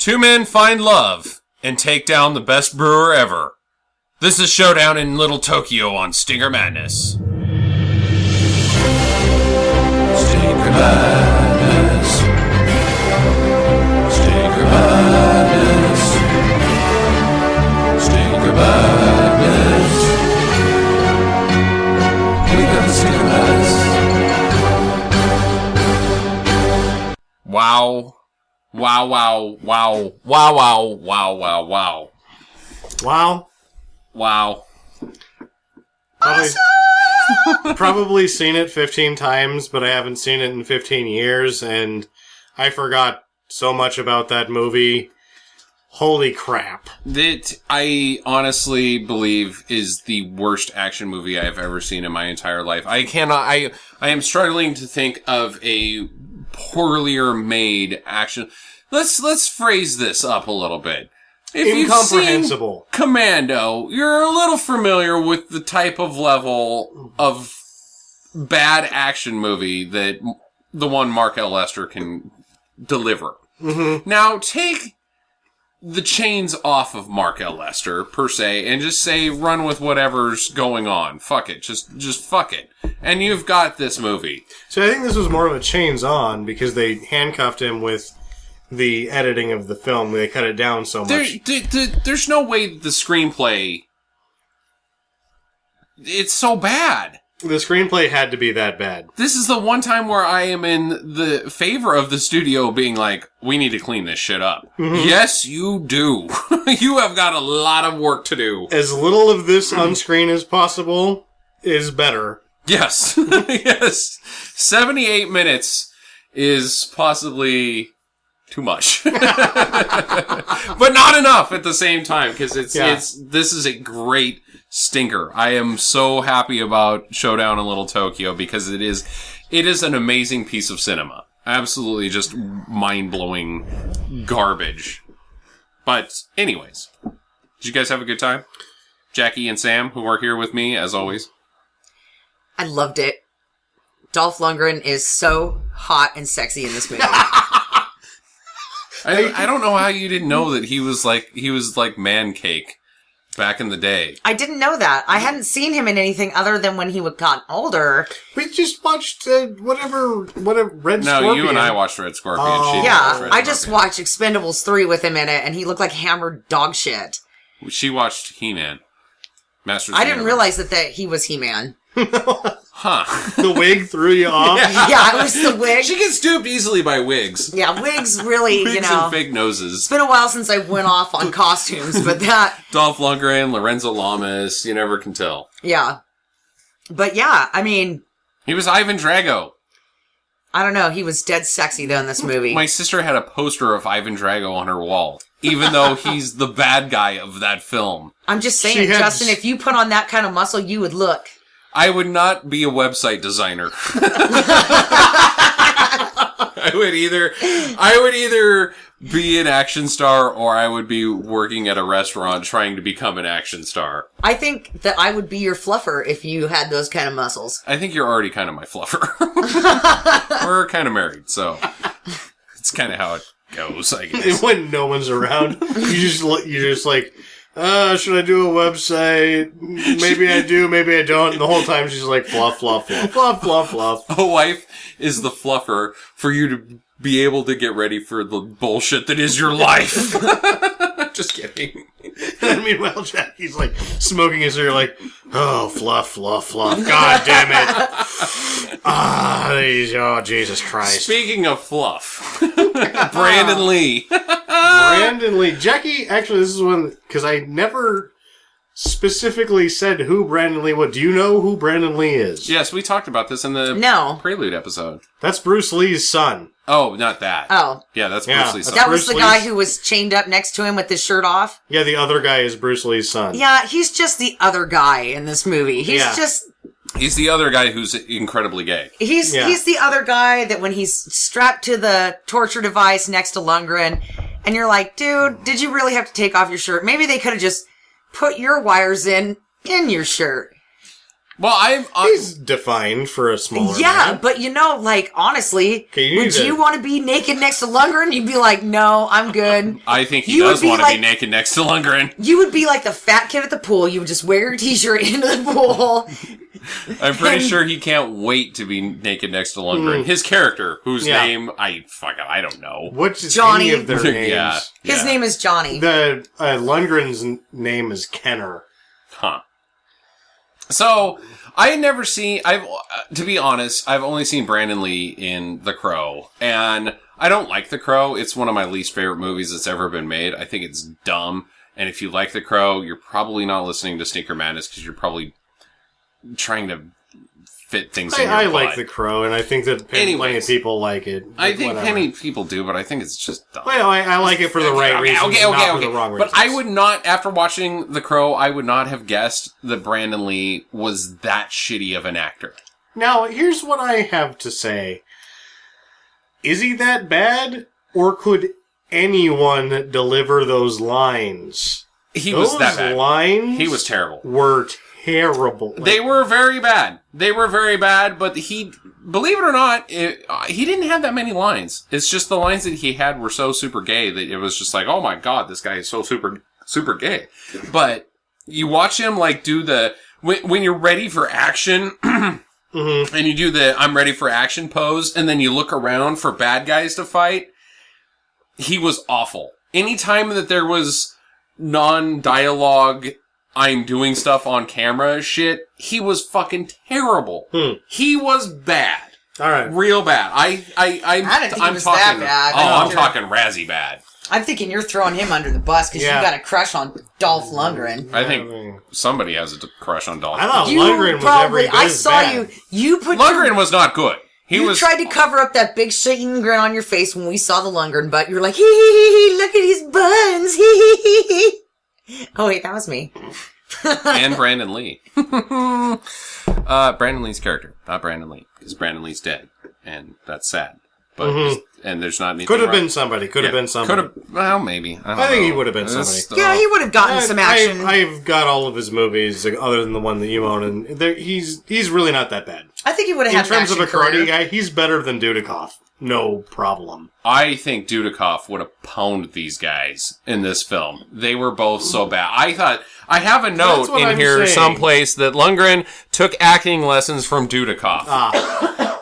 Two men find love and take down the best brewer ever. This is Showdown in Little Tokyo on Stinger Madness. Stinger Madness. Stinger Madness. Stinger Madness. We got the Stinger Madness. Wow. Wow, wow, wow, wow, wow, wow, wow, wow. Wow. Wow. Probably seen it 15 times, but I haven't seen it in 15 years, and I forgot so much about that movie. Holy crap. That, I honestly believe, is the worst action movie I've ever seen in my entire life. I am struggling to think of a poorlier made action. Let's phrase this up a little bit. If Incomprehensible. You've seen Commando, you're a little familiar with the type of level of bad action movie that the one Mark L. Lester can deliver. Mm-hmm. Now, take the chains off of Mark L. Lester, per se, and just say, run with whatever's going on. Fuck it. Just fuck it. And you've got this movie. So I think this was more of a chains on, because they handcuffed him with the editing of the film. They cut it down so much. There's no way the screenplay... It's so bad. The screenplay had to be that bad. This is the one time where I am in the favor of the studio being like, we need to clean this shit up. Mm-hmm. Yes, you do. You have got a lot of work to do. As little of this on screen as possible is better. Yes. Yes. 78 minutes is possibly too much. But not enough at the same time, because this is a great stinker. I am so happy about Showdown in Little Tokyo because it is an amazing piece of cinema. Absolutely just mind-blowing garbage. But anyways, did you guys have a good time? Jackie and Sam, who are here with me as always. I loved it. Dolph Lundgren is so hot and sexy in this movie. I don't know how you didn't know that he was like man cake back in the day. I didn't know that. I hadn't seen him in anything other than when he got older. We just watched whatever Red Scorpion. No, you and I watched Red Scorpion. I just watched Expendables 3 with him in it, and he looked like hammered dog shit. She watched He-Man. Masters I didn't realize that he was He-Man. Huh. The wig threw you off? Yeah, it was the wig. She gets duped easily by wigs. Yeah, wigs really, wigs and fake noses. It's been a while since I went off on costumes, but that... Dolph Lundgren, Lorenzo Lamas, you never can tell. Yeah. But yeah, I mean... He was Ivan Drago. I don't know, he was dead sexy though in this movie. My sister had a poster of Ivan Drago on her wall, even though he's the bad guy of that film. I'm just saying, Justin, if you put on that kind of muscle, you would look... I would not be a website designer. I would either be an action star or I would be working at a restaurant trying to become an action star. I think that I would be your fluffer if you had those kind of muscles. I think you're already kind of my fluffer. We're kind of married, so it's kind of how it goes, I guess. When no one's around, you're just like... should I do a website? Maybe I do, maybe I don't. And the whole time she's like, fluff, fluff, fluff, fluff, fluff, fluff. A wife is the fluffer for you to be able to get ready for the bullshit that is your life. Just kidding. And meanwhile, Jackie's like smoking his cigarette, like, oh, fluff, fluff, fluff. God damn it. Oh, Jesus Christ. Speaking of fluff, Brandon Lee. Brandon Lee. Jackie, actually, this is one, because I never specifically said who Brandon Lee was. Do you know who Brandon Lee is? Yes, we talked about this in the Prelude episode. That's Bruce Lee's son. Oh, not that. Oh. Yeah, that's Bruce Lee's son. That was the guy who was chained up next to him with his shirt off? Yeah, the other guy is Bruce Lee's son. Yeah, he's just the other guy in this movie. He's the other guy who's incredibly gay. He's the other guy that when he's strapped to the torture device next to Lundgren, and you're like, dude, did you really have to take off your shirt? Maybe they could have just put your wires in your shirt. Well, he's defined for a smaller man. but honestly, would you want to be naked next to Lundgren? You'd be like, no, I'm good. I think he does want to be naked next to Lundgren. You would be like the fat kid at the pool. You would just wear your t-shirt into the pool. I'm pretty sure he can't wait to be naked next to Lundgren. His character, whose name I don't know. What's Johnny. any of their names? His name is Johnny. The Lundgren's name is Kenner. Huh. So, I had never seen, to be honest, I've only seen Brandon Lee in The Crow, and I don't like The Crow. It's one of my least favorite movies that's ever been made. I think it's dumb, and if you like The Crow, you're probably not listening to Stinker Madness, because you're probably trying to fit things in your I butt. like The Crow, and I think that plenty of people like it. I think many people do, but I think it's just dumb. Well, I like it for the right reasons, not for the wrong reasons. But I would not, after watching The Crow, I would not have guessed that Brandon Lee was that shitty of an actor. Now, here's what I have to say. Is he that bad, or could anyone deliver those lines? He was that bad. Those lines he was terrible. Were terrible. They were very bad. But he, believe it or not, he didn't have that many lines. It's just the lines that he had were so super gay that it was just like, oh my god, this guy is so super, super gay. But you watch him do when you're ready for action, and you do the I'm ready for action pose, and then you look around for bad guys to fight, he was awful. Anytime that there was non-dialogue, I'm doing stuff on camera shit, he was fucking terrible. He was bad. All right. Real bad. I didn't think he was that bad. I'm talking Razzie bad. I'm thinking you're throwing him under the bus because you got a crush on Dolph Lundgren. I think somebody has a crush on Dolph. I thought Lundgren was every bit as bad. Lundgren was not good. You tried to cover up that big shaking grin on your face when we saw the Lundgren butt. You were like, hee hee hee, look at his buns, hee hee hee hee. Oh wait, that was me. And Brandon Lee. Brandon Lee's character, not Brandon Lee, because Brandon Lee's dead, and that's sad. But and there's not anything. Could have been somebody. Could have been somebody. Well, maybe. I think he would have been somebody. Yeah, he would have gotten some action. I've got all of his movies, other than the one that you own, and he's really not that bad. I think he would have had in terms of a karate guy. He's better than Dudikoff. No problem. I think Dudikoff would have pwned these guys in this film. They were both so bad. I thought, I have a note in here someplace that Lundgren took acting lessons from Dudikoff.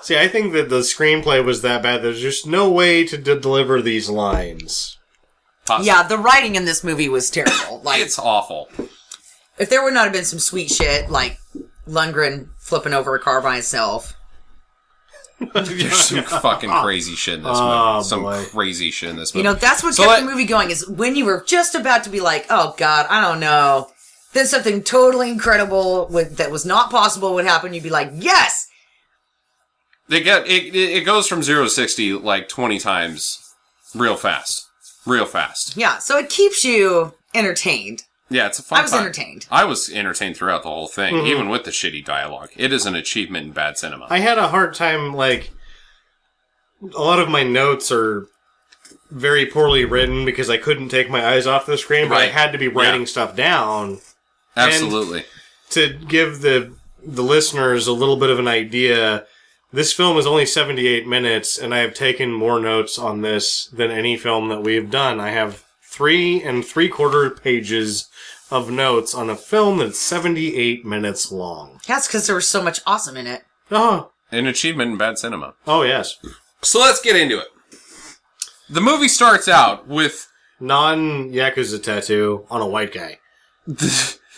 See, I think that the screenplay was that bad. There's just no way to deliver these lines. Possibly. Yeah, the writing in this movie was terrible. It's awful. If there would not have been some sweet shit, like Lundgren flipping over a car by himself. There's some fucking crazy shit in this movie. Some crazy shit in this movie. That's what kept the movie going, is when you were just about to be like, oh god, I don't know. Then something totally incredible that was not possible would happen. You'd be like, yes! It goes from 0 to 60 20 times real fast. Real fast. Yeah, so it keeps you entertained. Yeah, it's a fun time. I was entertained. I was entertained throughout the whole thing, even with the shitty dialogue. It is an achievement in bad cinema. I had a hard time, a lot of my notes are very poorly written because I couldn't take my eyes off the screen, but I had to be writing stuff down. Absolutely. And to give the listeners a little bit of an idea, this film is only 78 minutes, and I have taken more notes on this than any film that we have done. I have 3 3/4 pages of notes on a film that's 78 minutes long. That's because there was so much awesome in it. Oh. An achievement in bad cinema. Oh, yes. So let's get into it. The movie starts out with... non-Yakuza tattoo on a white guy.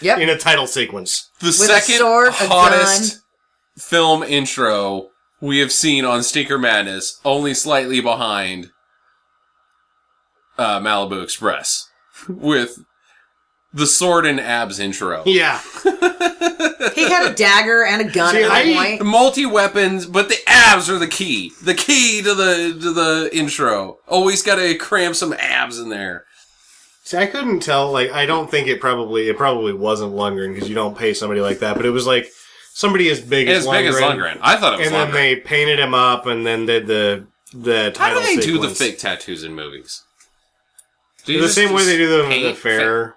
Yep. In a title sequence. The second hottest film intro we have seen on Stinker Madness, only slightly behind Malibu Express, with the sword and abs intro. Yeah. He had a dagger and a gun at one point. Multi-weapons, but the abs are the key. The key to the intro. Always gotta cram some abs in there. See, I couldn't tell, I don't think it probably wasn't Lundgren, because you don't pay somebody like that, but it was somebody as big as Lundgren. As big as Lundgren. I thought it was Lundgren. And then they painted him up, and then did the title How do they sequence. do the fake tattoos in movies? The same way they do them in the fair.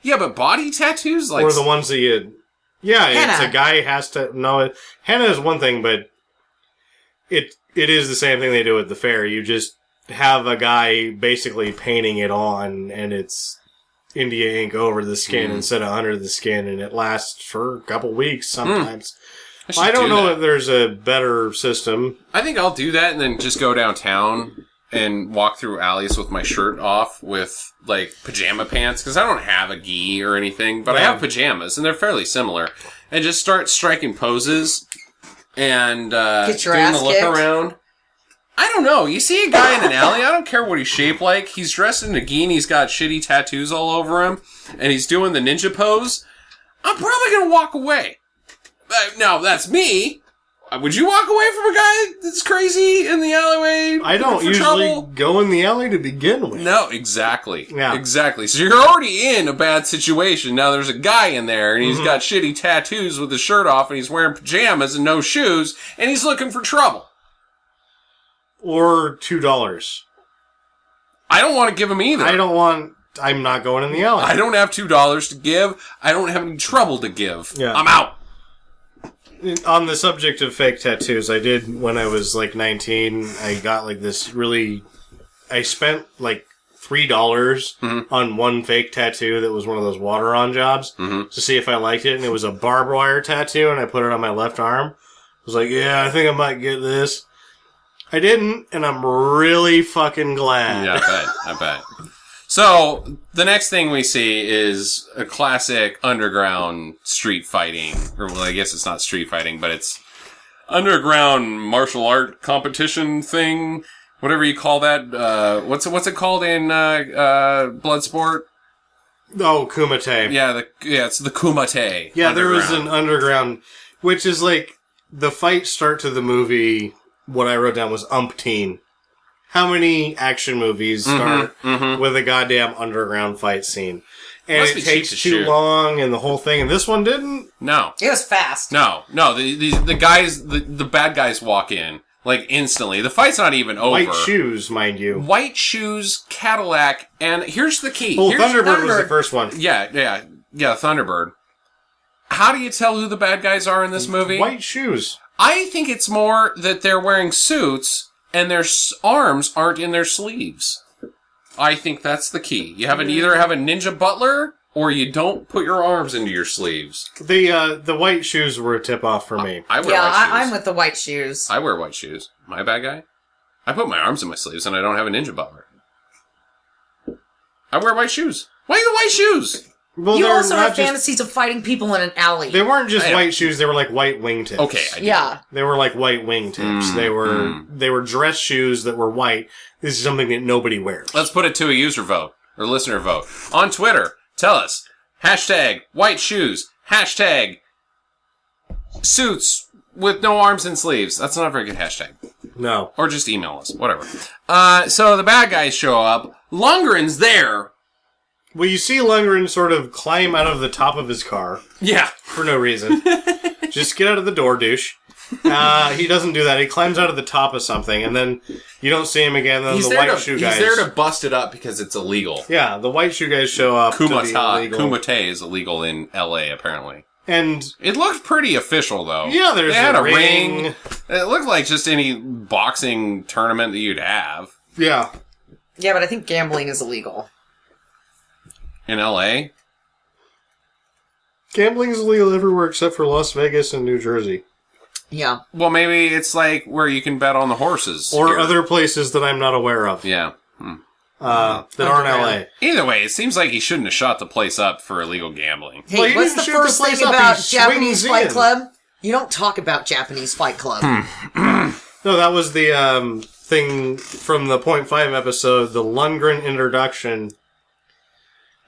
Yeah, but body tattoos? Or the ones that you... Yeah, henna. it's a guy has to... No, henna is one thing, but it is the same thing they do at the fair. You just have a guy basically painting it on, and it's India ink over the skin instead of under the skin, and it lasts for a couple weeks sometimes. I don't know if there's a better system. I think I'll do that and then just go downtown and walk through alleys with my shirt off with, like, pajama pants, because I don't have a gi or anything, but I have pajamas, and they're fairly similar, and just start striking poses and Get your doing ass the look kicked. around. I don't know. You see a guy in an alley, I don't care what he's shaped like. He's dressed in a gi and he's got shitty tattoos all over him, and he's doing the ninja pose. I'm probably going to walk away. Now, that's me. Would you walk away from a guy that's crazy in the alleyway? I don't usually trouble? go in the alley to begin with. No, exactly. Yeah. Exactly. So you're already in a bad situation. Now there's a guy in there, and he's got shitty tattoos with his shirt off, and he's wearing pajamas and no shoes, and he's looking for trouble. Or $2. I don't want to give him either. I'm not going in the alley. I don't have $2 to give. I don't have any trouble to give. Yeah. I'm out. On the subject of fake tattoos, I did, when I was like 19, I got like this really... I spent like $3 on one fake tattoo that was one of those water-on jobs to see if I liked it, and it was a barbed wire tattoo, and I put it on my left arm. I was like, yeah, I think I might get this. I didn't, and I'm really fucking glad. Yeah, I bet. So, the next thing we see is a classic underground street fighting. Or, well, I guess it's not street fighting, but it's underground martial art competition thing. Whatever you call that. What's it called in Bloodsport? Oh, Kumite. Yeah, it's the Kumite. Yeah, there was an underground, which is like, the fight start to the movie, what I wrote down was umpteen. How many action movies start with a goddamn underground fight scene? And it takes too long and the whole thing, and this one didn't? No. It was fast. No, the guys, the bad guys walk in, like, instantly. The fight's not even over. White shoes, mind you. White shoes, Cadillac, and here's the key. Oh, Thunderbird was the first one. Yeah, Thunderbird. How do you tell who the bad guys are in this movie? White shoes. I think it's more that they're wearing suits and their arms aren't in their sleeves. I think that's the key. You either have a ninja butler or you don't put your arms into your sleeves. The white shoes were a tip-off for me. I wear white shoes. I'm with the white shoes. I wear white shoes. Am I a bad guy? I put my arms in my sleeves and I don't have a ninja butler. I wear white shoes. Why the white shoes? Well, you also have fantasies of fighting people in an alley. They weren't just white shoes, they were like white wingtips. Okay, yeah. They were like white wingtips. They were dress shoes that were white. This is something that nobody wears. Let's put it to a user vote, or listener vote. On Twitter, tell us, hashtag white shoes, hashtag suits with no arms and sleeves. That's not a very good hashtag. No. Or just email us, whatever. So the bad guys show up. Lundgren's there. Well, you see Lundgren sort of climb out of the top of his car. Yeah. For no reason. Just get out of the door, douche. He doesn't do that. He climbs out of the top of something, and then you don't see him again. Then the white shoe guys... He's there to bust it up because it's illegal. Yeah, the white shoe guys show up Kumite is illegal in L.A., apparently. And... It looked pretty official, though. Yeah, they had a ring. It looked like just any boxing tournament that you'd have. Yeah. Yeah, but I think gambling is illegal. In L.A.? Gambling is illegal everywhere except for Las Vegas and New Jersey. Yeah. Well, maybe it's like where you can bet on the horses. Or other places that I'm not aware of. Yeah. That aren't L.A. Either way, it seems like he shouldn't have shot the place up for illegal gambling. Hey, well, what's the first thing about Japanese Fight Club? You don't talk about Japanese Fight Club. No, that was the thing from the .5 episode, the Lundgren introduction.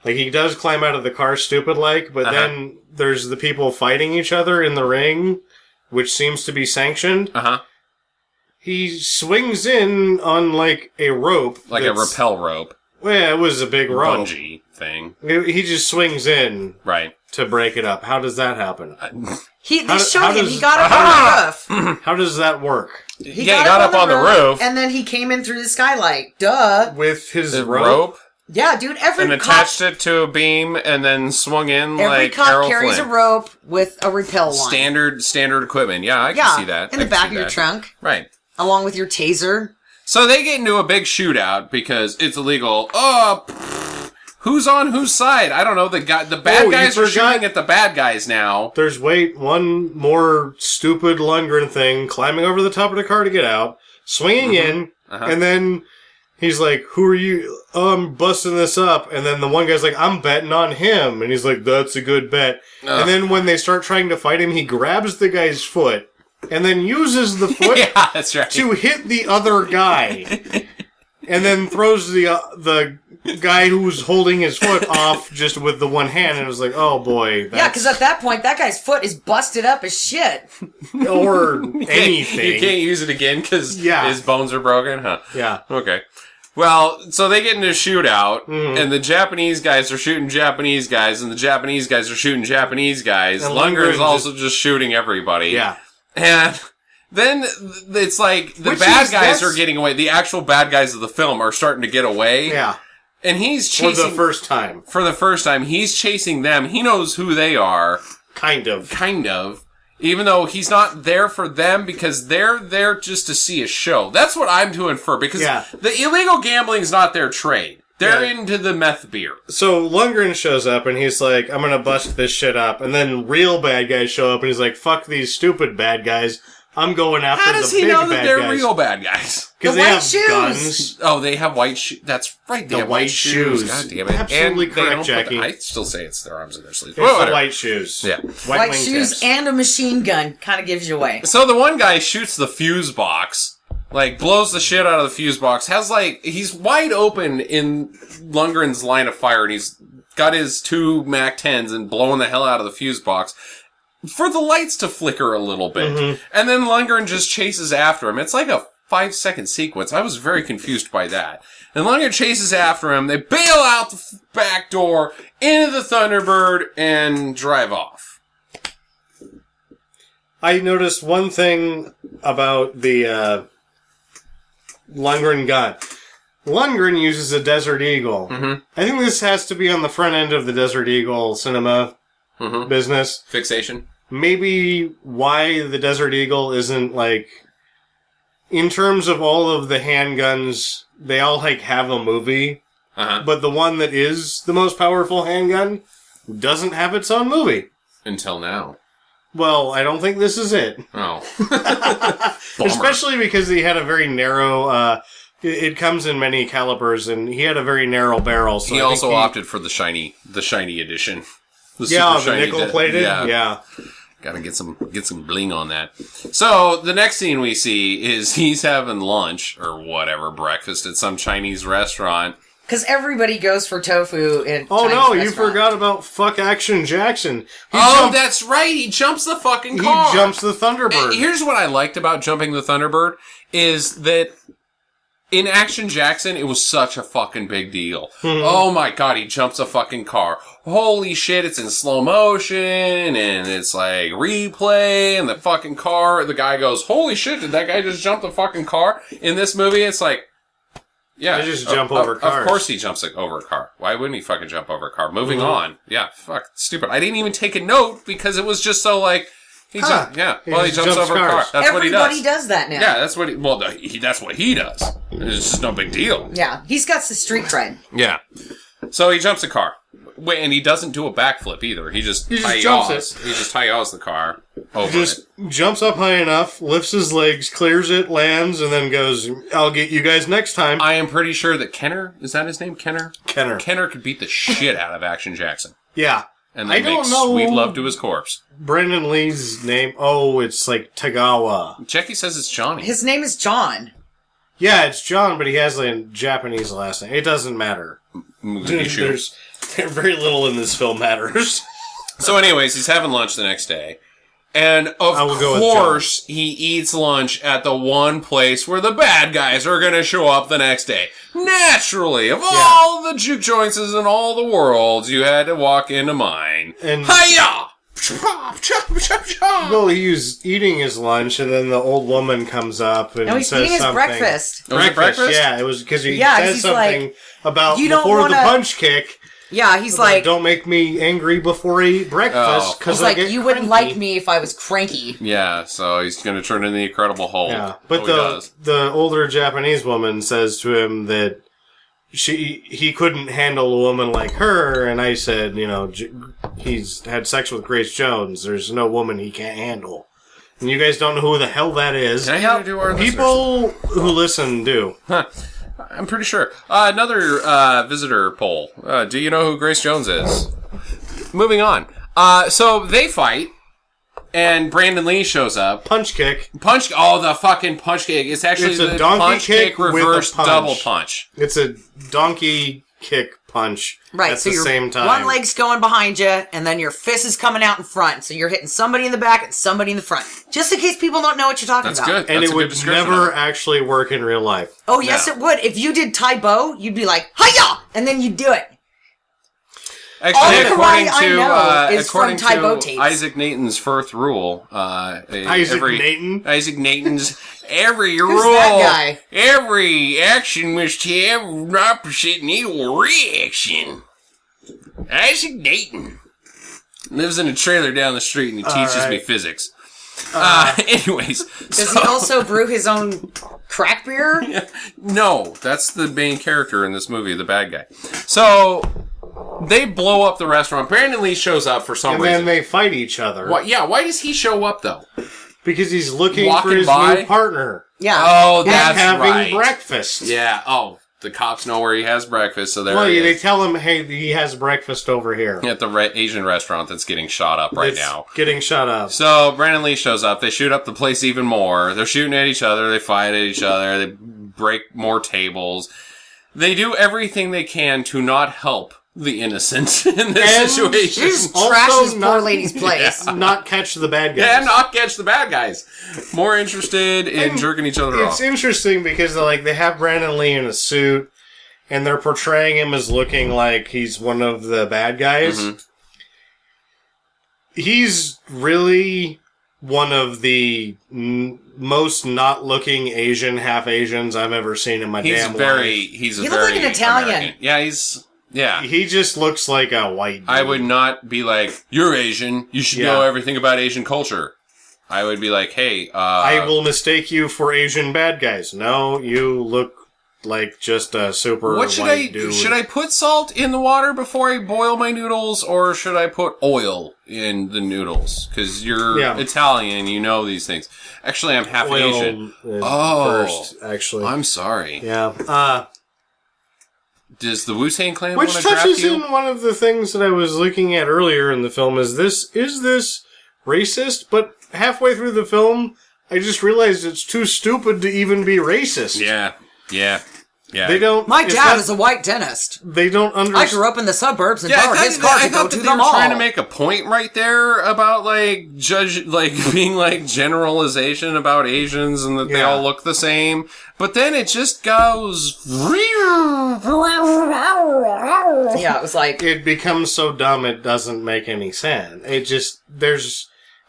Like, he does climb out of the car stupid-like, but then there's the people fighting each other in the ring, which seems to be sanctioned. He swings in on, like, a rope. Like a rappel rope. Well, it was a big rope. Bungee thing. He just swings in. Right. To break it up. How does that happen? They showed him. He got up on the roof. How does that work? He got up on the roof. And then he came in through the skylight. Duh. With his rope? Yeah, dude, every and cop... attached it to a beam and then swung in Every like cop Errol carries Flynn. a rope with a rappel line. Standard equipment. Yeah, I can see that. In the back of your trunk. Right. Along with your taser. So they get into a big shootout because it's illegal. Who's on whose side? I don't know. The bad guys are shooting at the bad guys now. There's one more stupid Lundgren thing, climbing over the top of the car to get out, swinging in, and then he's like, "Who are you? Oh, I'm busting this up." And then the one guy's like, "I'm betting on him," and he's like, "That's a good bet." And then when they start trying to fight him, he grabs the guy's foot and then uses the foot that's right. to hit the other guy, and then throws the guy who's holding his foot off just with the one hand, and it was like, oh boy. Yeah, because at that point, that guy's foot is busted up as shit. Or anything. You can't use it again because his bones are broken, huh? Yeah. Okay. Well, so they get into a shootout, and the Japanese guys are shooting Japanese guys, and the Japanese guys are shooting Japanese guys. And Lundgren's also just shooting everybody. Yeah. And then it's like the bad guys are getting away. The actual bad guys of the film are starting to get away. Yeah. And he's chasing... For the first time. For the first time. He's chasing them. He knows who they are. Kind of. Even though he's not there for them because they're there just to see a show. That's what I'm to infer. Because the illegal gambling's not their trade. They're into the meth beer. So Lundgren shows up and he's like, I'm gonna bust this shit up. And then real bad guys show up and he's like, fuck these stupid bad guys. I'm going after the big bad guys. How does he know that they're real bad guys? Because they have guns. Oh, they have white shoes. That's right. They have white shoes. God damn it. Absolutely correct, Jackie. I still say it's their arms and their sleeves. It's the white shoes. Yeah. White shoes and a machine gun kind of gives you away. So the one guy shoots the fuse box, like blows the shit out of the fuse box, he's wide open in Lundgren's line of fire, and he's got his 2 MAC-10s and blowing the hell out of the fuse box. For the lights to flicker a little bit. And then Lundgren just chases after him. It's like a 5-second sequence. I was very confused by that. And Lundgren chases after him. They bail out the back door into the Thunderbird and drive off. I noticed one thing about the Lundgren gun. Lundgren uses a Desert Eagle. I think this has to be on the front end of the Desert Eagle cinema business. Fixation. Maybe why the Desert Eagle isn't like, in terms of all of the handguns, they all like have a movie, but the one that is the most powerful handgun doesn't have its own movie. Until now. Well, I don't think this is it. Oh. Especially because he had a very narrow, it comes in many calibers, and he had a very narrow barrel. So he also opted for the shiny edition. The nickel-plated? Yeah. Gotta get some bling on that. So, the next scene we see is he's having lunch, or whatever, breakfast at some Chinese restaurant. Because everybody goes for tofu in Chinese you restaurant. forgot about fuck Action Jackson. That's right, he jumps the fucking car! He jumps the Thunderbird. And here's what I liked about jumping the Thunderbird, is that in Action Jackson, it was such a fucking big deal. Oh my god, he jumps a fucking car. Holy shit, it's in slow motion, and it's like replay, and the fucking car, the guy goes, holy shit, did that guy just jump the fucking car? In this movie, it's like, yeah. They just jump over cars. Of course he jumps over a car. Why wouldn't he fucking jump over a car? Moving on. Yeah, fuck, stupid. I didn't even take a note, because it was just so like, he jumps over a car. That's what he does. Everybody does that now. Yeah, that's what that's what he does. It's just no big deal. Yeah, he's got the street cred. Yeah. So he jumps a car. And he doesn't do a backflip either. He just jumps it. He just hi-yaws the car over jumps up high enough, lifts his legs, clears it, lands, and then goes, I'll get you guys next time. I am pretty sure that Kenner, is that his name? Kenner? Kenner could beat the shit out of Action Jackson. Yeah. And they make sweet love to his corpse. Brandon Lee's name, it's like Tagawa. Jackie says it's Johnny. His name is John. Yeah, it's John, but he has a Japanese last name. It doesn't matter. There's very little in this film matters. So anyways, he's having lunch the next day. And of course, he eats lunch at the one place where the bad guys are going to show up the next day. Naturally, of all the juke joints in all the world, you had to walk into mine. And Hi-ya! Well, he was eating his lunch, and then the old woman comes up and No, he's says eating his something. breakfast. Was it breakfast? Yeah, it was because he Yeah, says he's something like, about "You don't before wanna-" the punch kick. Yeah, he's like, Don't make me angry before I eat breakfast. he's like, you wouldn't like me if I was cranky. Yeah, so he's going to turn into the Incredible Hulk. Yeah, but Oh, the older Japanese woman says to him that he couldn't handle a woman like her, and I said, he's had sex with Grace Jones. There's no woman he can't handle. And you guys don't know who the hell that is. Can I do our People who listen do. Huh. I'm pretty sure. Another visitor poll. Do you know who Grace Jones is? Moving on. So they fight, and Brandon Lee shows up. Punch kick. The fucking punch kick. It's actually It's a the donkey punch kick kick with a reverse punch. double punch. It's a donkey kick punch Right, at so the your same time. one leg's going behind you, and then your fist is coming out in front. So you're hitting somebody in the back and somebody in the front. Just in case people don't know what you're talking That's about. good. And That's it a would good description never of it. actually work in real life. Oh, yes, No. it would. If you did Tai Bo, you'd be like, hiya! And then you'd do it. Actually, All the according karate I to know is according from Tai Bo to tapes. Isaac Newton's first rule, Isaac Newton's every Who's rule, that guy? every action must have an opposite and equal reaction. Isaac Newton lives in a trailer down the street and he teaches me physics. Anyways, Does he also brew his own crack beer? No, that's the main character in this movie, the bad guy. So they blow up the restaurant. Brandon Lee shows up for some And reason. then they fight each other. Why does he show up though? Because he's looking Walking for his by? new partner. Yeah. Oh, He's that's having right. breakfast. Yeah. Oh, the cops know where he has breakfast, so Well, he they is. tell him, hey, he has breakfast over here. At the Asian restaurant that's getting shot up right It's now. getting shut up. So Brandon Lee shows up. They shoot up the place even more. They're shooting at each other. They fight at each other. They break more tables. They do everything they can to not help the innocent in this And situation. Just Also trash this not- poor lady's place. Not catch the bad guys. And not catch the bad guys. More interested in And jerking each other It's off. interesting because they have Brandon Lee in a suit, and they're portraying him as looking like he's one of the bad guys. Mm-hmm. He's really one of the most not-looking Asian, half-Asians I've ever seen in my He's damn very. life. He's a He very looks like an Italian. American. Yeah, he's. Yeah. He just looks like a white dude. I would not be like, you're Asian. You should know everything about Asian culture. I would be like, hey, I will mistake you for Asian bad guys. No, you look like just a super what should white I dude. should I put salt in the water before I boil my noodles, or should I put oil in the noodles? Because you're Italian, you know these things. Actually, I'm half Asian. First, actually. I'm sorry. Yeah. Does the Wu-Tang Clan want Which to draft touches you? in one of the things that I was looking at earlier in the film. Is this racist? But halfway through the film, I just realized it's too stupid to even be racist. Yeah. They don't. My dad is a white dentist. They don't I understand. grew up in the suburbs and Yeah, borrowed his car to go to that the they were mall. trying to make a point right there about being like generalization about Asians and that they all look the same. But then it just goes. Yeah, it was like, It becomes so dumb it doesn't make any sense.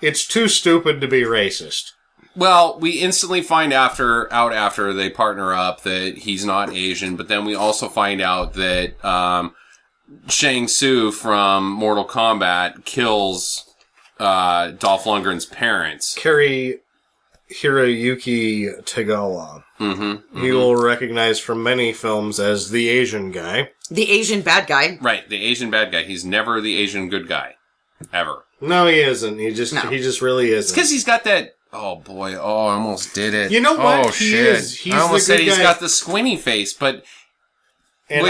It's too stupid to be racist. Well, we instantly find out after they partner up that he's not Asian, but then we also find out that Shang Tsung from Mortal Kombat kills Dolph Lundgren's parents. Hiroyuki Tagawa. He will recognize from many films as the Asian guy. the Asian bad guy. Right, the Asian bad guy. He's never the Asian good guy. Ever. No, he isn't. He just really isn't. Because he's got that... Oh, boy. Oh, I almost did it. You know what? Oh, He shit. is. He's I almost the said good he's guy. got the squinty face, but... And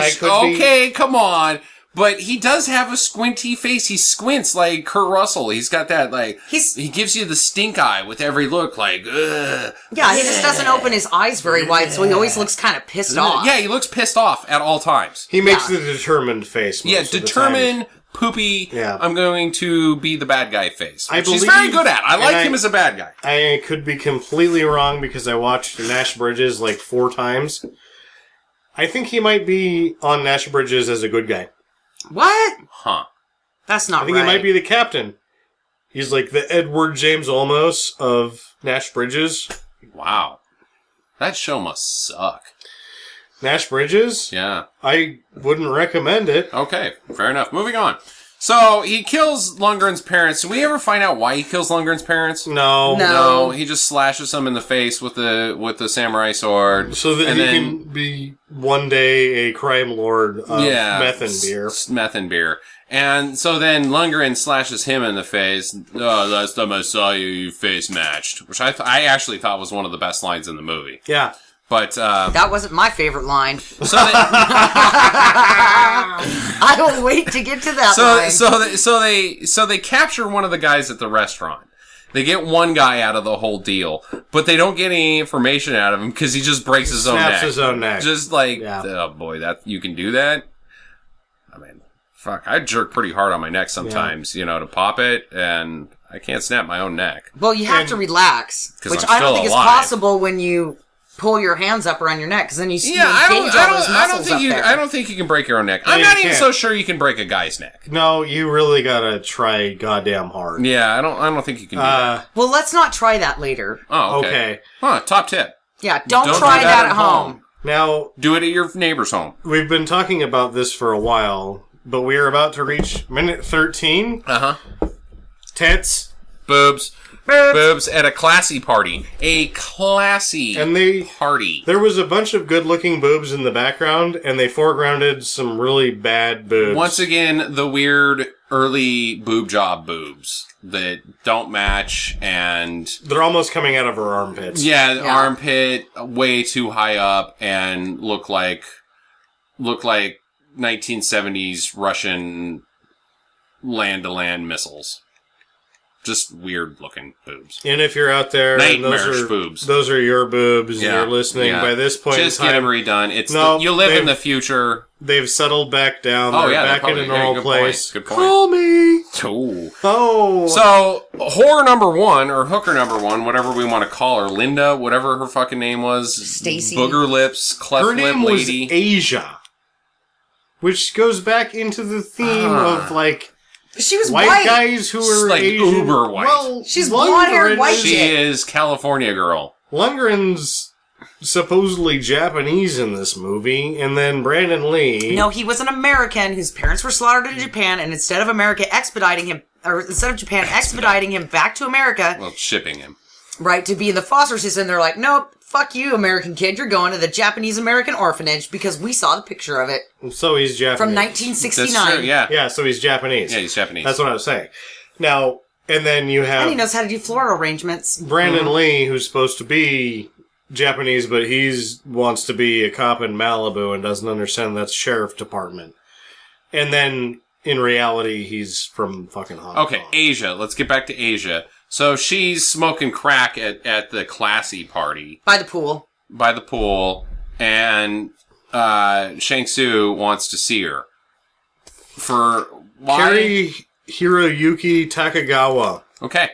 Come on. But he does have a squinty face. He squints like Kurt Russell. He's got that, he gives you the stink eye with every look, ugh. Yeah, he just doesn't open his eyes very wide, so he always looks kind of pissed off. Yeah, he looks pissed off at all times. He makes the determined face. Most of the time. Determined, poopy, Yeah. I'm going to be the bad guy face. I Which he's believe- very good at. I and like him as a bad guy. I could be completely wrong because I watched Nash Bridges 4 times. I think he might be on Nash Bridges as a good guy. What? Huh. That's not I think right. he might be the captain. He's like the Edward James Olmos of Nash Bridges. Wow. That show must suck. Nash Bridges? Yeah. I wouldn't recommend it. Okay, fair enough. Moving on. So, he kills Lundgren's parents. Did we ever find out why he kills Lundgren's parents? No. He just slashes them in the face with the samurai sword. So that he can be one day a crime lord of meth and beer. Meth and beer. And so then Lundgren slashes him in the face. Oh, last time I saw you, you face matched. Which I actually thought was one of the best lines in the movie. Yeah. But, that wasn't my favorite line. So I will wait to get to that line. So they capture one of the guys at the restaurant. They get one guy out of the whole deal, but they don't get any information out of him because he just breaks his own neck. Snaps his own neck. Just like, oh boy, that you can do that? I mean, fuck, I jerk pretty hard on my neck sometimes, to pop it, and I can't snap my own neck. Well, you have to relax, which I'm I don't think still alive. is possible when you pull your hands up around your neck, because then you engage all those muscles up there. I don't think you can break your own neck. I'm not even so sure you can break a guy's neck. No, you really gotta try goddamn hard. Yeah, I don't think you can do that. Well, let's not try that later. Oh, okay. Huh, top tip. Yeah, don't try do that at home. Now, do it at your neighbor's home. We've been talking about this for a while, but we are about to reach minute 13. Uh-huh. Tits. Boobs. Boobs at a classy party. A classy party. There was a bunch of good-looking boobs in the background, and they foregrounded some really bad boobs. Once again, the weird early boob job boobs that don't match, and they're almost coming out of her armpits. Yeah, armpit way too high up, and look like 1970s Russian land-to-land missiles. Just weird-looking boobs. And if you're out there, nightmarish boobs. Those are your boobs, and you're listening. By this point just in time, get them redone. You live in the future. They've settled back down. They're back in a normal place. Good point. Call me. Oh. So, whore number one, or hooker number one, whatever we want to call her, Linda, whatever her fucking name was. Stacy. Booger lips, cleft lip lady. Her name was Asia. Which goes back into the theme of, she was white guys who were like Asian. uber white. Well, she's blonde-haired white She is California girl. Lundgren's supposedly Japanese in this movie, and then Brandon Lee. No, he was an American whose parents were slaughtered in Japan, and instead of Japan expediting him back to America, shipping him, right, to be in the foster system, they're like, nope. Fuck you, American kid. You're going to the Japanese-American orphanage because we saw the picture of it. So he's Japanese. From 1969. That's true, yeah. Yeah, so he's Japanese. Yeah, he's Japanese. That's what I was saying. Now, and then you have... And he knows how to do floral arrangements. Brandon Lee, who's supposed to be Japanese, but wants to be a cop in Malibu and doesn't understand that's sheriff department. And then, in reality, he's from fucking Hong Kong. Okay, Asia. Let's get back to Asia. So she's smoking crack at the classy party. By the pool. And Shang Tsung wants to see her. For why? Kari Hiroyuki Takagawa. Okay.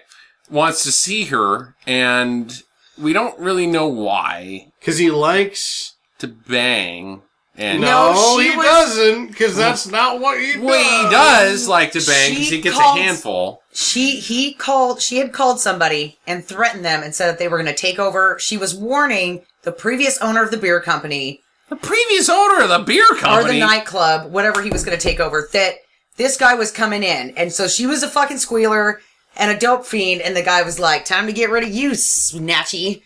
Wants to see her, and we don't really know why. Because he likes to bang. And no, he doesn't, because that's not what he does. Well, he does like to bang because he gets a handful. She had called somebody and threatened them and said that they were going to take over. She was warning the previous owner of the beer company. The previous owner of the beer company? Or the nightclub, whatever he was going to take over, that this guy was coming in. And so she was a fucking squealer and a dope fiend, and the guy was like, time to get rid of you, snatchy.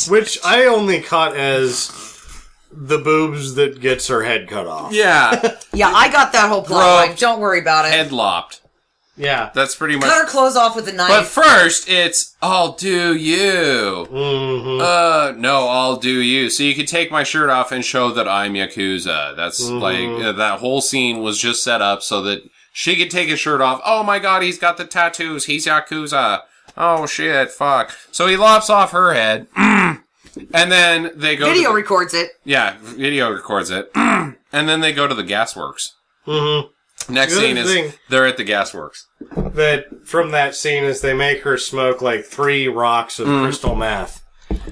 Which I only caught as... the boobs that gets her head cut off. Yeah. Yeah, I got that whole plot line. Don't worry about it. Head lopped. Yeah. That's pretty much... Cut her clothes off with a knife. But first, it's, I'll do you. Mm-hmm. No, I'll do you. So you can take my shirt off and show that I'm Yakuza. That's that whole scene was just set up so that she could take his shirt off. Oh my god, he's got the tattoos. He's Yakuza. Oh shit, fuck. So he lops off her head. And then they go Video records it. Yeah, video records it. And then they go to the gasworks. Mm-hmm. Next scene is they're at the gasworks. That from that scene is they make her smoke like 3 rocks of crystal meth.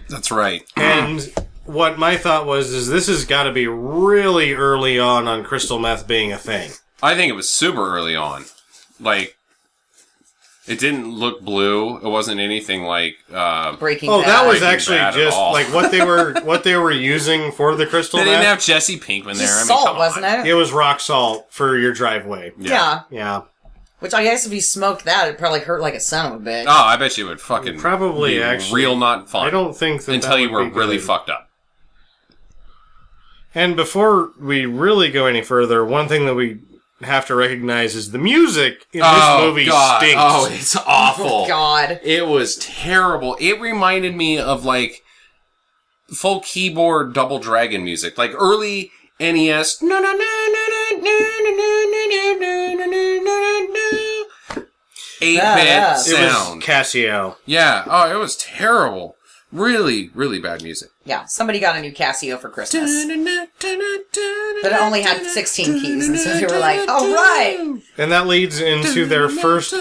That's right. And what my thought was is this has got to be really early on crystal meth being a thing. I think it was super early on. Like It didn't look blue. It wasn't anything like Breaking Oh, Bad. that was Breaking actually Bad at just all. like what they were using for the crystal They meth. didn't have Jesse Pinkman there. Just I mean, salt, come wasn't on. it? It was rock salt for your driveway. Yeah. Yeah. Which I guess if you smoked that, it'd probably hurt like a son of a bitch. Oh, I bet you would fucking Probably, be actually. real not fun. I don't think that until that you would were be really good. fucked up. And before we really go any further, one thing that we have to recognize is the music in this movie God. stinks. Oh, it's awful. Oh, God. It was terrible. It reminded me of like full keyboard Double Dragon music, like early NES. No, no, no, no, no, no, no, no, no, no, 8-bit Yeah. It sound. was Casio. Yeah. Oh, it was terrible. Really, really bad music. Yeah, somebody got a new Casio for Christmas. But it only had 16 keys, and so they were like, all right. And that leads into their first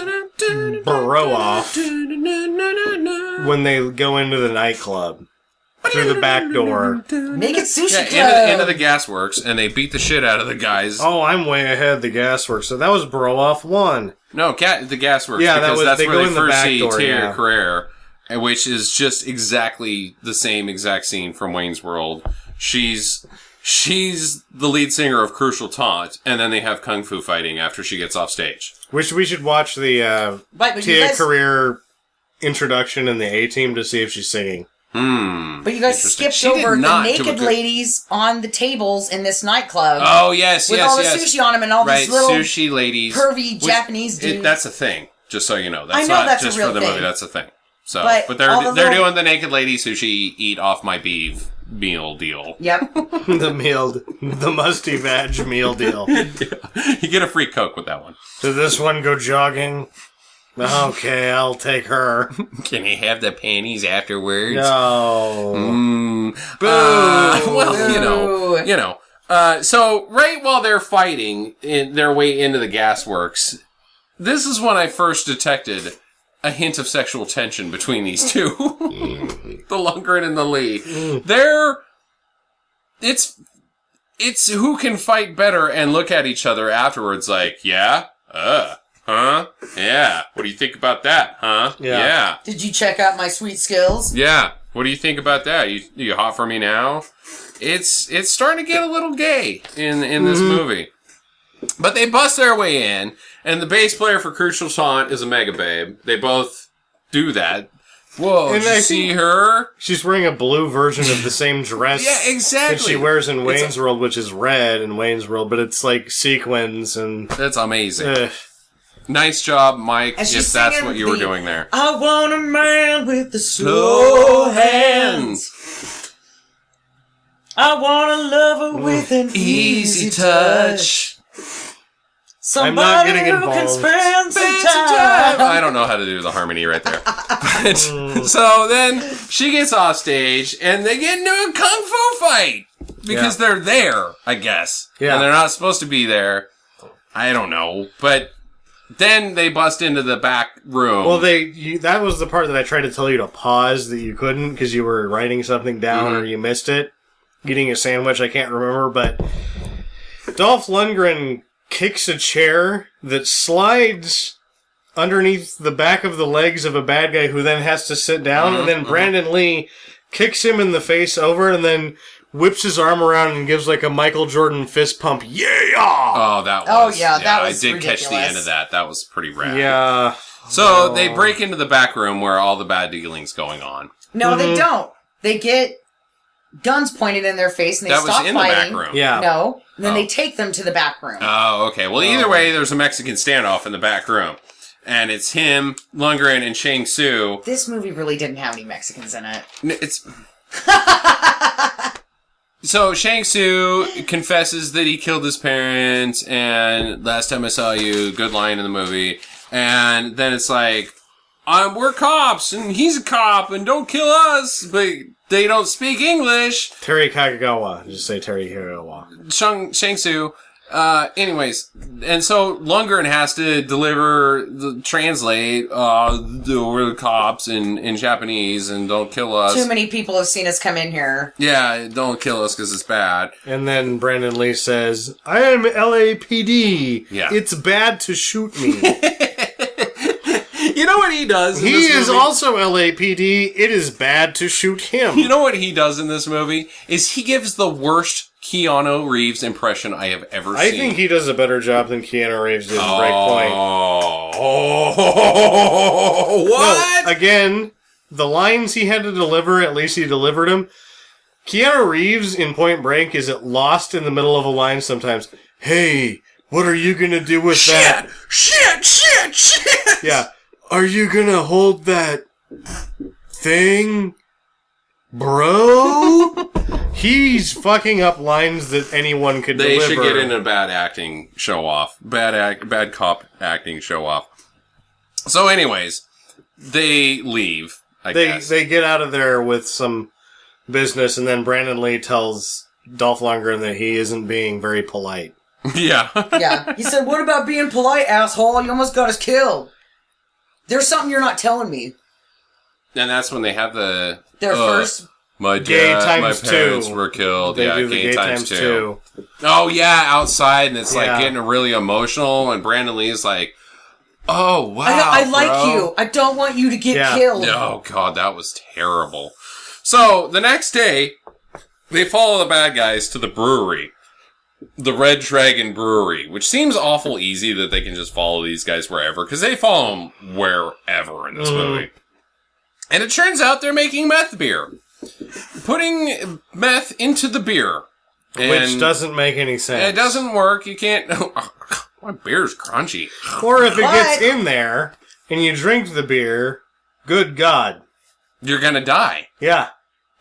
bro off when they go into the nightclub through the back door. Make it sushi Yeah, club. into the gasworks, and they beat the shit out of the guys. Oh, I'm way ahead of the gasworks. So that was bro off 1. No, the gasworks, Yeah, because they that's go where in they the first back see door, Tia yeah. Carrere, which is just exactly the same exact scene from Wayne's World. She's the lead singer of Crucial Taunt, and then they have kung fu fighting after she gets off stage. Which we should watch the Right, but you Tia guys- Carrere introduction in the A-Team to see if she's singing. But you guys Interesting. skipped She did over the not do a naked good- ladies on the tables in this nightclub. Oh, yes, with yes, all the yes. sushi on them and all Right, these little sushi ladies. pervy Japanese dudes. That's a thing, just so you know. That's I know not that's a just real for the thing. movie, that's a thing. So, But but all they're the little- doing the naked lady sushi eat off my beef meal deal. Yep. The musty vag meal deal. You get a free Coke with that one. Did this one go jogging? Okay, I'll take her. Can you have the panties afterwards? No. Mm. Boo. Well, you know. So right while they're fighting in their way into the gasworks, this is when I first detected a hint of sexual tension between these two. The Lundgren and the Lee. It's who can fight better and look at each other afterwards like, yeah? Huh? Yeah. What do you think about that? Huh? Yeah. Did you check out my sweet skills? Yeah. What do you think about that? You hot for me now? It's starting to get a little gay in this movie. But they bust their way in, and the bass player for Crucial Taunt is a mega babe. They both do that. Whoa, And did you see her? She's wearing a blue version of the same dress Yeah, exactly. that she wears in Wayne's World, which is red in Wayne's World, but it's like sequins and... That's amazing. Nice job, Mike, And if she's that's singing what you were the- doing there. I want a man with the slow hands. I want a lover with an easy touch. I'm not Somebody getting who can involved. spend some time. I don't know how to do the harmony right there. But, so then she gets off stage and they get into a kung fu fight because they're there, I guess. Yeah. And they're not supposed to be there. I don't know. But then they bust into the back room. Well, that was the part that I tried to tell you to pause that you couldn't because you were writing something down or you missed it. Eating a sandwich, I can't remember, but Dolph Lundgren kicks a chair that slides underneath the back of the legs of a bad guy who then has to sit down, and then Brandon Lee kicks him in the face over and then whips his arm around and gives like a Michael Jordan fist pump. Yeah! Oh, that was... that was I did catch the ridiculous. end of that. That was pretty rad. Yeah. So they break into the back room where all the bad dealing's going on. No, they don't. They get guns pointed in their face and they That stop was in the fighting. back room. Yeah. No. And then they take them to the back room. Oh, okay. Well, either way, there's a Mexican standoff in the back room. And it's him, Lundgren, and Shang Tsung. This movie really didn't have any Mexicans in it. It's... So Shang Tsung confesses that he killed his parents, and last time I saw you, good line in the movie. And then it's like, we're cops, and he's a cop, and don't kill us, but they don't speak English. Terry Kagawa. Just say Terry Kagawa. Shang Tsung. Anyways, and so Lundgren has to translate, we're the cops in Japanese and don't kill us. Too many people have seen us come in here. Yeah, don't kill us because it's bad. And then Brandon Lee says, I am LAPD. Yeah. It's bad to shoot me. what he does in He this is movie? also LAPD. It is bad to shoot him. You know what he does in this movie? Is he gives the worst Keanu Reeves impression I have ever seen. I think he does a better job than Keanu Reeves did in Breakpoint. Oh, what? No, again, the lines he had to deliver, at least he delivered them. Keanu Reeves in Point Break is lost in the middle of a line sometimes. Hey, what are you gonna do with that? Shit! Yeah. Are you gonna hold that thing, bro? He's fucking up lines that anyone could deliver. They should get in a bad acting show-off. Bad cop acting show-off. So anyways, they leave, I guess. They get out of there with some business, and then Brandon Lee tells Dolph Lundgren that he isn't being very polite. Yeah. Yeah. He said, what about being polite, asshole? You almost got us killed. There's something you're not telling me. And that's when they have their first... My Gay times my parents two. were killed. They yeah, do the gay times times two. Oh, yeah, outside, and it's like Yeah. getting really emotional, and Brandon Lee's like, oh, wow, I like bro. you. I don't want you to get Yeah. killed. Oh, God, that was terrible. So, the next day, they follow the bad guys to the brewery. The Red Dragon Brewery, which seems awful easy that they can just follow these guys wherever, because they follow them wherever in this movie. And it turns out they're making meth beer. Putting meth into the beer. And Which doesn't make any sense. it doesn't work. You can't... my beer's crunchy. Or if it But- gets in there, and you drink the beer, good God. You're gonna die. Yeah.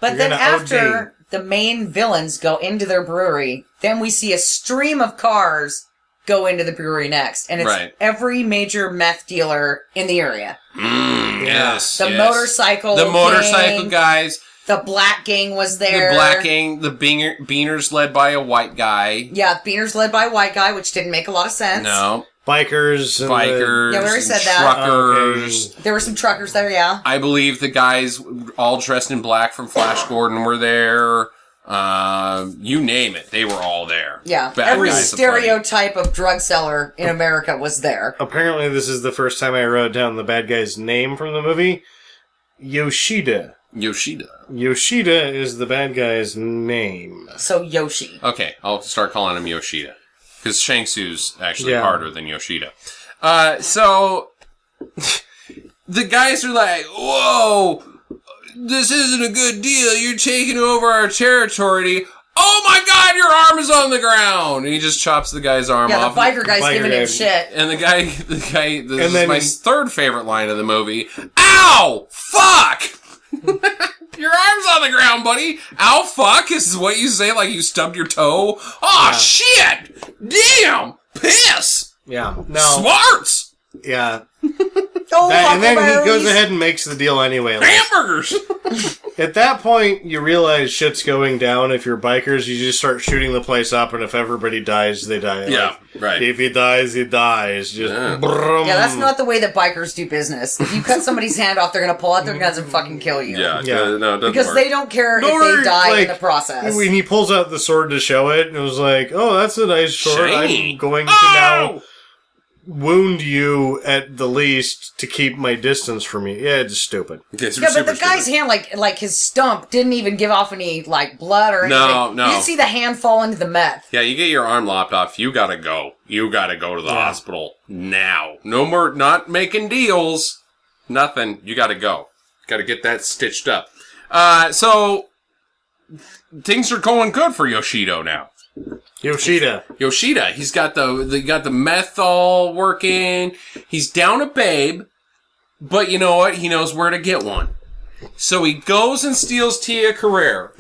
But You're then gonna after OD. the main villains go into their brewery, then we see a stream of cars go into the brewery next. And it's Right. every major meth dealer in the area. Yes. The yes. motorcycle The motorcycle gang, guys. The black gang was there. The black gang. The beaners led by a white guy. Yeah, Beaner's led by a white guy, which didn't make a lot of sense. No. Bikers. And Bikers. Yeah, we already and said that. Truckers. There were some truckers there, yeah. I believe the guys all dressed in black from Flash Gordon were there. You name it. They were all there. Yeah. Bad Every guys aplenty. stereotype of drug seller in America was there. Apparently, this is the first time I wrote down the bad guy's name from the movie. Yoshida. Yoshida. Yoshida is the bad guy's name. So Yoshi. Okay, I'll start calling him Yoshida. Because Shang Tsu's actually Yeah. harder than Yoshida. So, the guys are like, whoa, this isn't a good deal. You're taking over our territory. Oh my God, your arm is on the ground. And he just chops the guy's arm Yeah, off. the biker guy's Biker giving him guy. shit. And the guy, this And is then- my third favorite line of the movie. Ow! Fuck! Your arm's on the ground, buddy. Ow, fuck. This is what you say like you stubbed your toe. Oh, shit! Damn! Piss! Yeah. No. Smarts! Yeah. Oh, And then he goes huckleberries. ahead and makes the deal anyway. Like, Hamburgers! at that point, you realize shit's going down. If you're bikers, you just start shooting the place up, and if everybody dies, they die. Yeah, right. If he dies, he dies. Just brum. Yeah, that's not the way that bikers do business. If you cut somebody's hand off, they're gonna pull out their guns and fucking kill you. Yeah, Yeah. no, it doesn't Because work. they don't care Nor, if they die like, in the process. When he pulls out the sword to show it, it was like, oh, that's a nice sword. Shiny. I'm going to Oh! now wound you at the least to keep my distance from you. Yeah, it's stupid. Okay, so Yeah, super but the guy's stupid. hand, like his stump, didn't even give off any like blood or anything. No, no. You didn't see the hand fall into the meth. Yeah, you get your arm lopped off, you gotta go. You gotta go to the hospital now. No more, not making deals. Nothing. You gotta go. Gotta get that stitched up. So, things are going good for Yoshido now. Yoshida. Yoshida, he's got the meth all working. He's down a babe, but you know what? He knows where to get one. So he goes and steals Tia Carrere,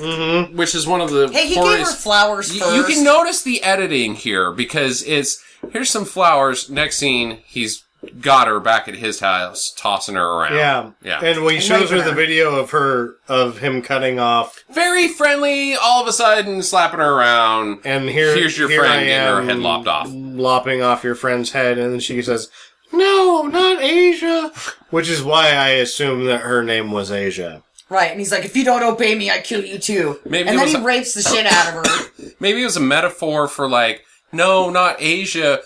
which is one of the. Hey, he gave her flowers first. You can notice the editing here because here's some flowers. Next scene, he's got her back at his house, tossing her around. Yeah. Yeah. And when he shows her raping the her. video of him cutting off, Very friendly, all of a sudden slapping her around. and Here's your here friend I getting her am head lopped off. lopping off your friend's head, and then she says, "No, not Asia," which is why I assume that her name was Asia. Right, and he's like, if you don't obey me, I kill you too. Maybe and it then was he rapes the shit out of her. Maybe it was a metaphor for like, no, not Asia.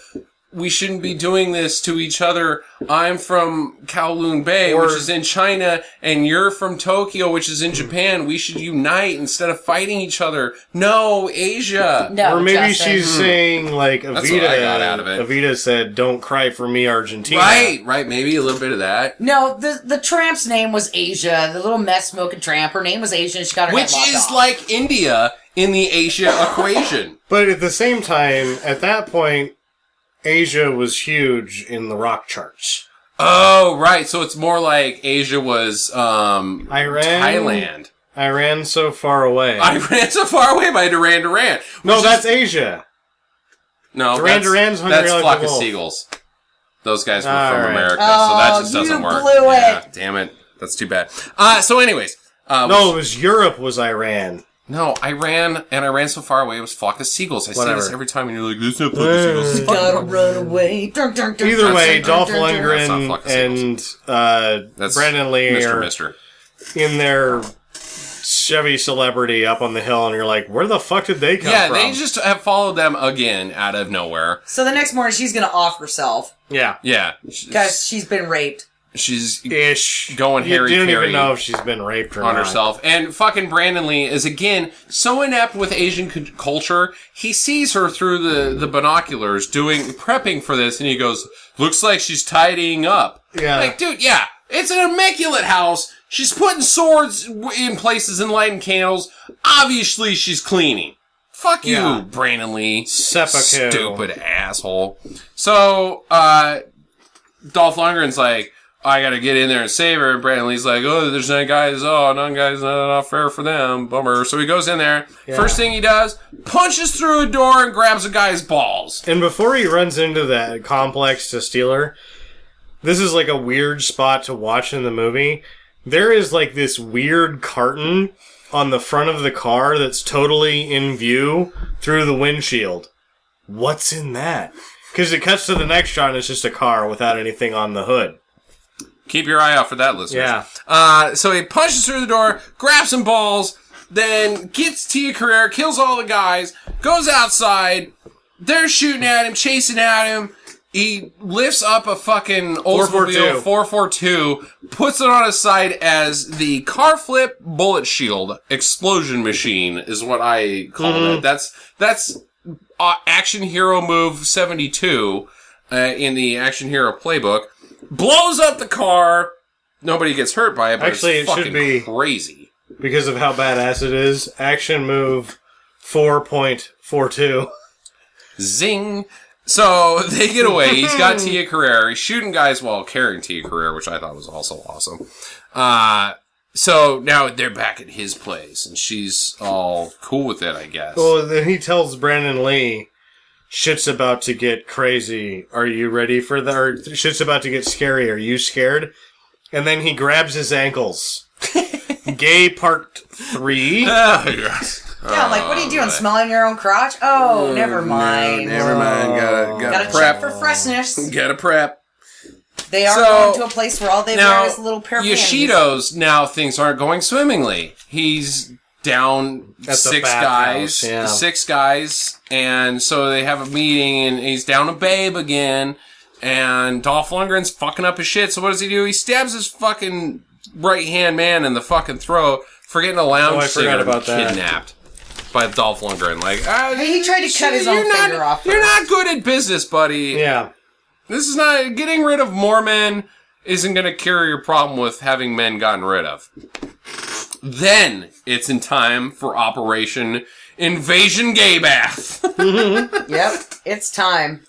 we shouldn't be doing this to each other. I'm from Kowloon Bay, which is in China, and you're from Tokyo, which is in Japan. We should unite instead of fighting each other. No, Asia. No, or maybe Justin. she's saying, like, That's what I got out of it. Evita said, don't cry for me, Argentina. Right, maybe a little bit of that. No, the tramp's name was Asia. The little meth smoking tramp. Her name was Asia, and she got her Which head lopped is off. like India in the Asia equation. But at the same time, at that point, Asia was huge in the rock charts. Oh, right. So it's more like Asia was Thailand. Iran so far away. Iran so far away by Duran Duran. No, that's Asia. No, Duran's Hungry that's Like Flock the of Wolf. Seagulls. Those guys were All from right. America, so that just doesn't you work. blew it. Yeah, damn it. That's too bad. So anyways. No, it was Europe was Iran. No, Iran so far away was Flock of Seagulls. I say Whatever. this every time and you're like, this is not Flock of Seagulls. It's Gotta run away. Dun, dun, dun, Either dun, way, dun, Dolph dun, dun, dun. That's not Lundgren Flock of and That's Brandon Lee are Mister. in their Chevy Celebrity up on the hill, and you're like, where the fuck did they come from? Yeah, they just have followed them again out of nowhere. So the next morning, she's gonna off herself Yeah. Yeah. because she's been raped. She's Ish. going You Harry didn't Carey even know if she's been raped or on not. herself. And fucking Brandon Lee is, again, so inept with Asian culture. He sees her through the binoculars prepping for this, and he goes, looks like she's tidying up. Yeah. Like, dude, yeah, it's an immaculate house. She's putting swords in places and lighting candles. Obviously, she's cleaning. Fuck you, Yeah. Brandon Lee. Seppuku. Stupid asshole. So, Dolph Lundgren's like, I gotta get in there and save her. And Brandon Lee's like, oh, there's none guys, not fair for them. Bummer. So he goes in there. Yeah. First thing he does, punches through a door and grabs a guy's balls. And before he runs into that complex to steal her, this is like a weird spot to watch in the movie. There is like this weird carton on the front of the car that's totally in view through the windshield. What's in that? Because it cuts to the next shot and it's just a car without anything on the hood. Keep your eye out for that, listeners. Yeah. So he punches through the door, grabs some balls, then gets Tia Carrere, kills all the guys, goes outside. They're shooting at him, chasing at him. He lifts up a fucking Oldsmobile 442, puts it on his side as the car flip bullet shield explosion machine is what I call it. That's Action Hero Move 72 in the Action Hero playbook. Blows up the car. Nobody gets hurt by it, but Actually, it's it should fucking be- crazy. Because of how badass it is. Action move 4.42. Zing. So they get away. He's got Tia Carrere. He's shooting guys while carrying Tia Carrere, which I thought was also awesome. So now they're back at his place, and she's all cool with it, I guess. Well, then he tells Brandon Lee, shit's about to get crazy. Are you ready for that? Or shit's about to get scary. Are you scared? And then he grabs his ankles. Gay part 3. Oh, yes. Yeah, I'm like, what are you doing? Smelling your own crotch? Oh, never mind. Never mind. Gotta Gotta prep. check for freshness. Gotta prep. They are So, going to a place where all they wear Now, is a little pair of panties. Yoshido's, now things aren't going swimmingly. He's down At the 6 bathhouse, guys. yeah. 6 guys. And so they have a meeting, and he's down a babe again. And Dolph Lundgren's fucking up his shit. So what does he do? He stabs his fucking right-hand man in the fucking throat for getting a lounge I forgot singer about that. kidnapped by Dolph Lundgren. Like, Hey, he tried to cut his own you're not- finger off You're first. not good at business, buddy. Yeah. This is not... Getting rid of more men isn't going to cure your problem with having men gotten rid of. Then it's in time for Operation Invasion Gay Bath. Yep, it's time.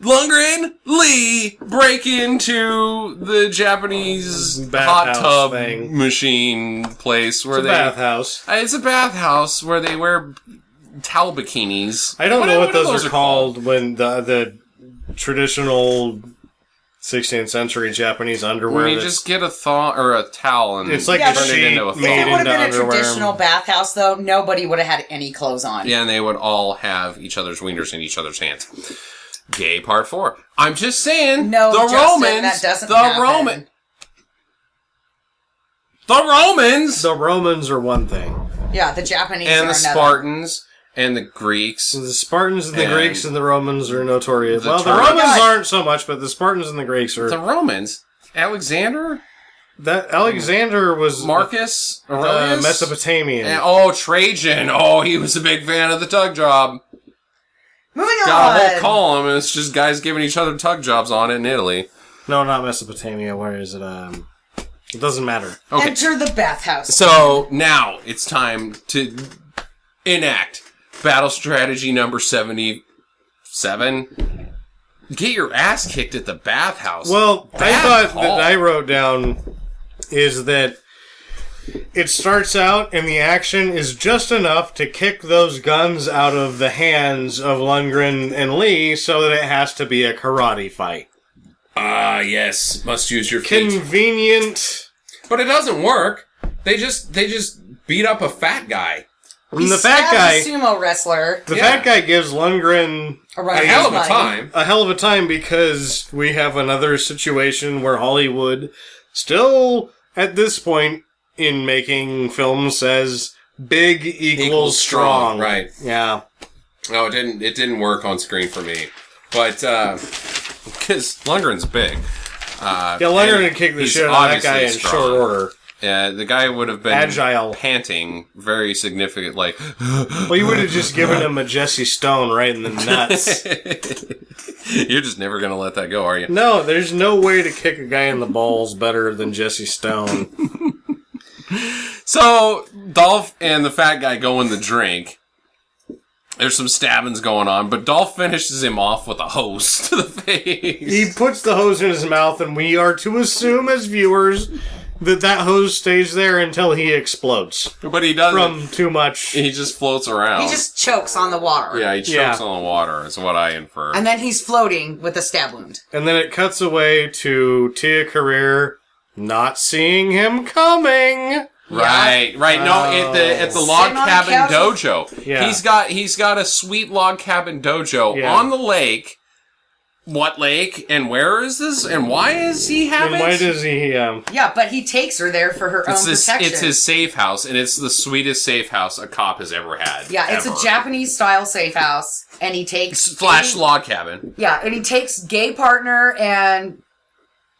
Lundgren, Lee break into the Japanese hot Bathhouse tub thing. machine place where It's a bathhouse. It's a bathhouse where they wear towel bikinis. I don't know what those those are called when the traditional 16th century Japanese underwear. When you that's- just get a thong or a towel and It's like Yeah, a but turn it sheet into a If thong. made it would have into been a underwear. traditional bathhouse, though, nobody would have had any clothes on. Yeah, and they would all have each other's wieners in each other's hands. Gay part 4. I'm just saying. No, the Justin, Romans. that doesn't the happen. Roman. The Romans The Romans are one thing. Yeah, the Japanese and are the another. Spartans and the Greeks. The Spartans and the Greeks and the Romans are notorious. The Well, the Romans aren't so much, but the Spartans and the Greeks are. The Romans? Alexander? That Alexander was Marcus Aurelius? Mesopotamian. And, Trajan. Oh, he was a big fan of the tug job. Moving on. Got a whole column, and it's just guys giving each other tug jobs on it in Italy. No, not Mesopotamia. Where is it? It doesn't matter. Okay. Enter the bathhouse. So now it's time to enact battle strategy number 77. Get your ass kicked at the bathhouse. Well, I thought that I wrote down is that it starts out and the action is just enough to kick those guns out of the hands of Lundgren and Lee so that it has to be a karate fight. Yes. Must use your feet. Convenient. But it doesn't work. They just beat up a fat guy. The fat guy, a sumo wrestler. The fat guy gives Lundgren a hell of a time. A hell of a time because we have another situation where Hollywood, still at this point in making films, says big equals strong. Right. Yeah. No, it didn't work on screen for me. But, because Lundgren's big. Lundgren would kick the shit out of that guy in short order. Yeah, the guy would have been agile, panting, very significant, like... Well, you would have just given him a Jesse Stone right in the nuts. You're just never going to let that go, are you? No, there's no way to kick a guy in the balls better than Jesse Stone. So, Dolph and the fat guy go in the drink. There's some stabbings going on, but Dolph finishes him off with a hose to the face. He puts the hose in his mouth, and we are to assume as viewers that hose stays there until he explodes. But he doesn't. From too much. He just floats around. He just chokes on the water. Yeah, he chokes on the water, is what I infer. And then he's floating with a stab wound. And then it cuts away to Tia Carrere not seeing him coming. Right. No, at the log cabin dojo. Yeah. He's got a sweet log cabin dojo on the lake. What lake? And where is this? And why is he having? And why does he? Yeah, but he takes her there for her own protection. It's his safe house, and it's the sweetest safe house a cop has ever had. Yeah, it's a Japanese style safe house, and he takes log cabin. Yeah, and he takes gay partner and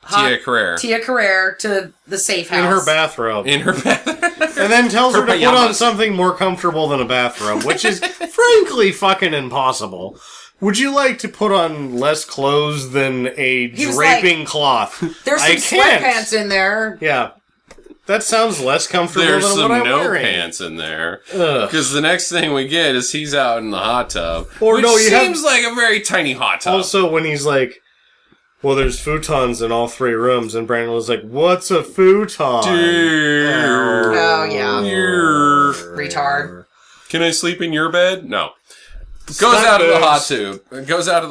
Tia Carrere to the safe house in her bathrobe. And then tells her to put on something more comfortable than a bathrobe, which is frankly fucking impossible. Would you like to put on less clothes than a draping cloth? There's some sweatpants in there. Yeah. That sounds less comfortable than what I'm wearing. There's some no pants in there. Because the next thing we get is he's out in the hot tub. Which seems like a very tiny hot tub. Also, when he's like, well, there's futons in all three rooms, and Brandon was like, what's a futon? Oh, yeah. Retard. Can I sleep in your bed? No. Goes out of the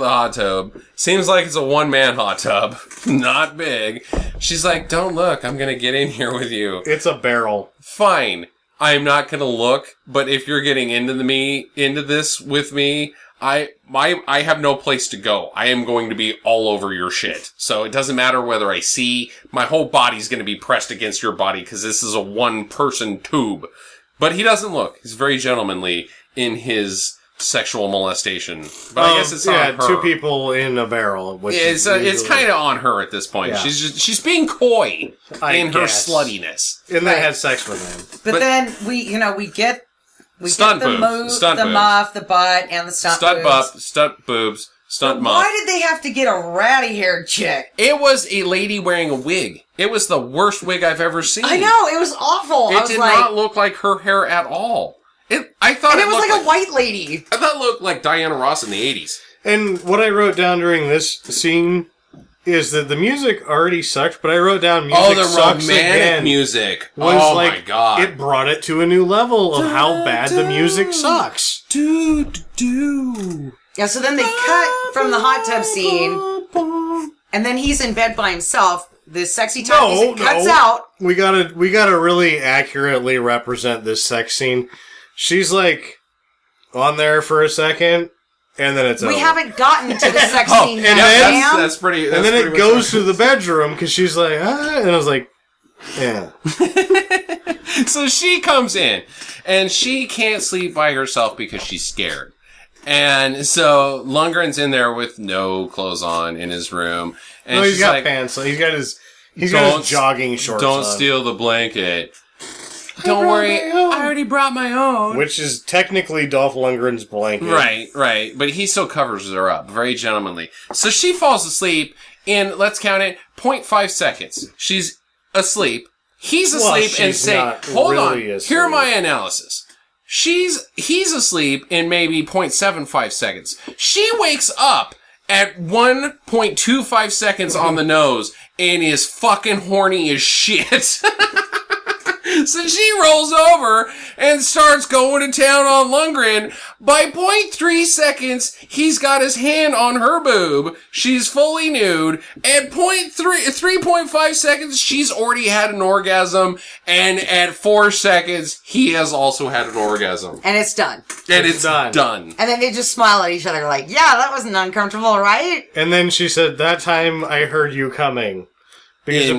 hot tub. Seems like it's a one-man hot tub. Not big. She's like, don't look. I'm going to get in here with you. It's a barrel. Fine. I'm not going to look, but if you're getting into this with me, I have no place to go. I am going to be all over your shit. So it doesn't matter whether I see. My whole body's going to be pressed against your body because this is a one-person tube. But he doesn't look. He's very gentlemanly in his sexual molestation. But I guess it's on her. Two people in a barrel. Which it's kind of on her at this point. Yeah. She's being coy in her sluttiness. And they had sex with him. But then we get the muff, the butt, and the stunt boobs. Stunt boobs, stunt muff. Why did they have to get a ratty haired chick? It was a lady wearing a wig. It was the worst wig I've ever seen. I know, it was awful. It did not look like her hair at all. I thought it was like a white lady. I thought it looked like Diana Ross in the 80s. And what I wrote down during this scene is that the music already sucked, but I wrote down music sucks again. The romantic music. My God. It brought it to a new level of how bad the music sucks. Yeah, so then they cut from the hot tub scene, and then he's in bed by himself. The sexy time music cuts out. We gotta really accurately represent this sex scene. She's like on there for a second, and then it's over. We haven't gotten to the sex scene yet. That's pretty. And then it goes to the bedroom because she's like, and I was like, yeah. So she comes in, and she can't sleep by herself because she's scared. And so Lundgren's in there with no clothes on in his room. And he's she's got like, pants. He's got his jogging shorts Don't on. steal the blanket. Don't worry, I already brought my own. Which is technically Dolph Lundgren's blanket. Right. But he still covers her up. Very gentlemanly. So she falls asleep in, let's count it, 0.5 seconds. She's asleep. He's asleep and say, hold on, hear my analysis. He's asleep in maybe 0.75 seconds. She wakes up at 1.25 seconds on the nose and is fucking horny as shit. So she rolls over and starts going to town on Lundgren. By 0.3 seconds, he's got his hand on her boob. She's fully nude. At 3.5 seconds, she's already had an orgasm. And at 4 seconds, he has also had an orgasm. And it's done. And it's done. And then they just smile at each other like, yeah, that wasn't uncomfortable, right? And then she said, that time I heard you coming. Because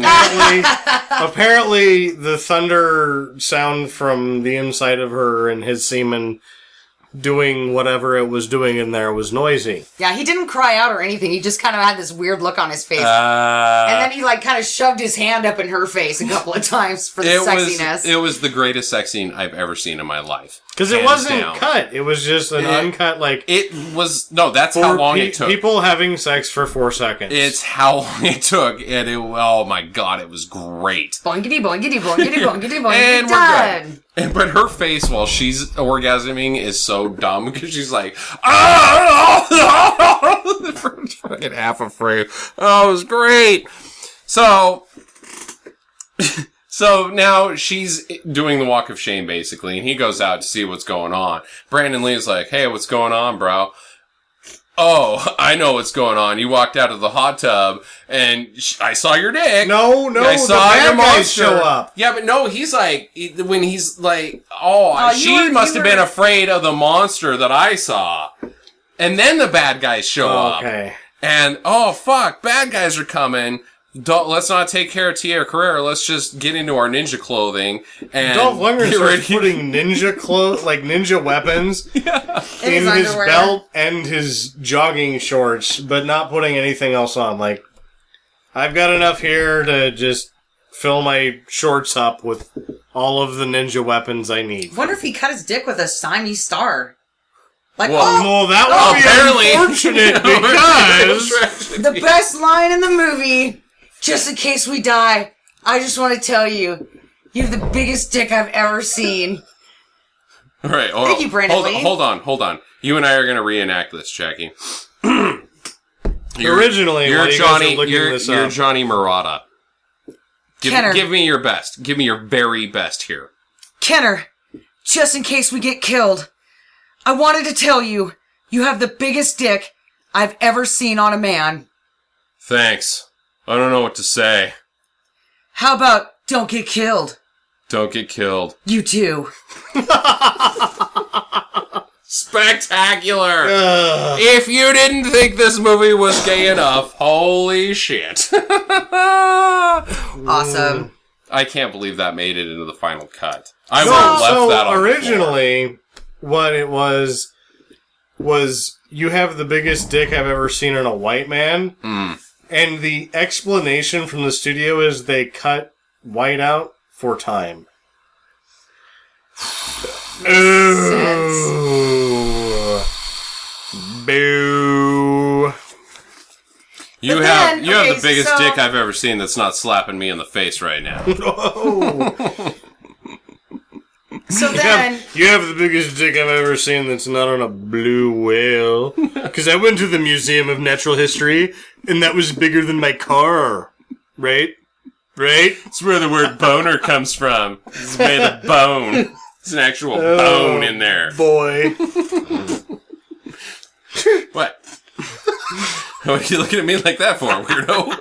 apparently the thunder sound from the inside of her and his semen doing whatever it was doing in there was noisy. Yeah, he didn't cry out or anything. He just kind of had this weird look on his face. And then he kind of shoved his hand up in her face a couple of times for the sexiness. It was the greatest sex scene I've ever seen in my life. Because it wasn't cut. It was just an uncut, It was... No, that's how long it took. People having sex for 4 seconds. It's how long it took. And oh my god, it was great. Boingity, boingity, boingity, boingity, boingity, and done. But her face while she's orgasming is so dumb because she's like, oh, fucking half a frame. Oh, it was great. So now she's doing the walk of shame, basically, and he goes out to see what's going on. Brandon Lee's like, hey, what's going on, bro? Oh, I know what's going on. You walked out of the hot tub, and I saw your dick. No, I saw your monster show up. Yeah, but no, he's like, when he's like, she must have been afraid of the monster that I saw. And then the bad guys show up. Okay. And, oh, fuck, bad guys are coming. Let's not take care of Tia Carrere. Let's just get into our ninja clothing. And Dolph Lundgren starts putting ninja weapons in his belt and his jogging shorts, but not putting anything else on. Like, I've got enough here to just fill my shorts up with all of the ninja weapons I need. I wonder if he cut his dick with a Siamese star. Like, that would be unfortunate because the best line in the movie, just in case we die, I just want to tell you, you have the biggest dick I've ever seen. All right. Thank you, Brandon Lee. Hold on. You and I are going to reenact this, Jackie. You're Johnny Murata. Give me your best. Give me your very best here. Kenner, just in case we get killed, I wanted to tell you, you have the biggest dick I've ever seen on a man. Thanks. I don't know what to say. How about don't get killed? Don't get killed. You too. Spectacular! If you didn't think this movie was gay enough, holy shit. Awesome. I can't believe that made it into the final cut. I would have left that on originally, what it was you have the biggest dick I've ever seen in a white man. And the explanation from the studio is they cut white out for time. Ooh. Boo. You have the biggest dick I've ever seen that's not slapping me in the face right now. So then... You have the biggest dick I've ever seen that's not on a blue whale. Because I went to the Museum of Natural History, and that was bigger than my car. Right? It's where the word boner comes from. It's made of bone. It's an actual bone in there. Boy. What? What are you looking at me like that for, weirdo?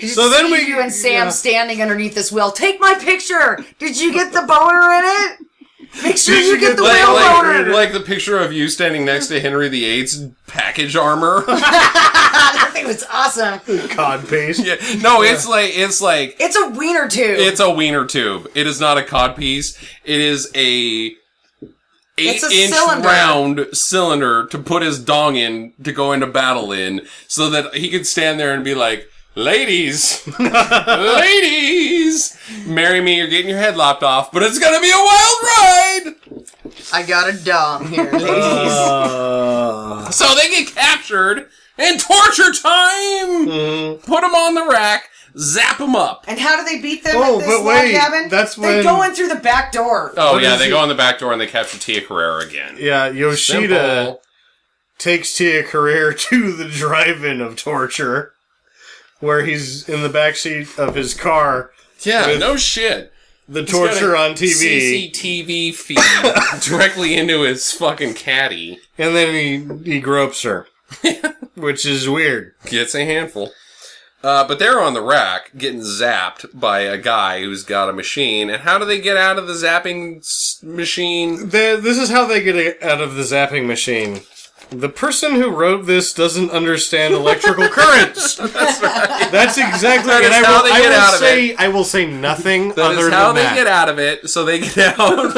So then you and Sam standing underneath this wheel. Take my picture! Did you get the boner in it? Make sure you get the whale boner. Like the picture of you standing next to Henry VIII's package armor. That thing was awesome. Cod paste. Yeah. No, it's like it's a wiener tube. It's a wiener tube. It is not a cod piece. It is a 8-inch round cylinder to put his dong in to go into battle in, so that he could stand there and be like, "Ladies, ladies, marry me. You're getting your head lopped off, but it's gonna be a wild ride." I got a dong here, ladies. So they get captured and torture time. Put them on the rack. Zap them up. And how do they beat them at this log cabin? They go in through the back door. Oh, yeah, they go in the back door and they capture Tia Carrere again. Yeah, Yoshida takes Tia Carrere to the drive-in of torture, where he's in the backseat of his car. Yeah, no shit. The torture on TV. CCTV feed directly into his fucking caddy. And then he gropes her, which is weird. Gets a handful. But they're on the rack, getting zapped by a guy who's got a machine. And how do they get out of the zapping machine? This is how they get out of the zapping machine. The person who wrote this doesn't understand electrical currents. That's right. That's exactly that is how they get out of it. I will say nothing that other is than how that. they get out of it. So they get out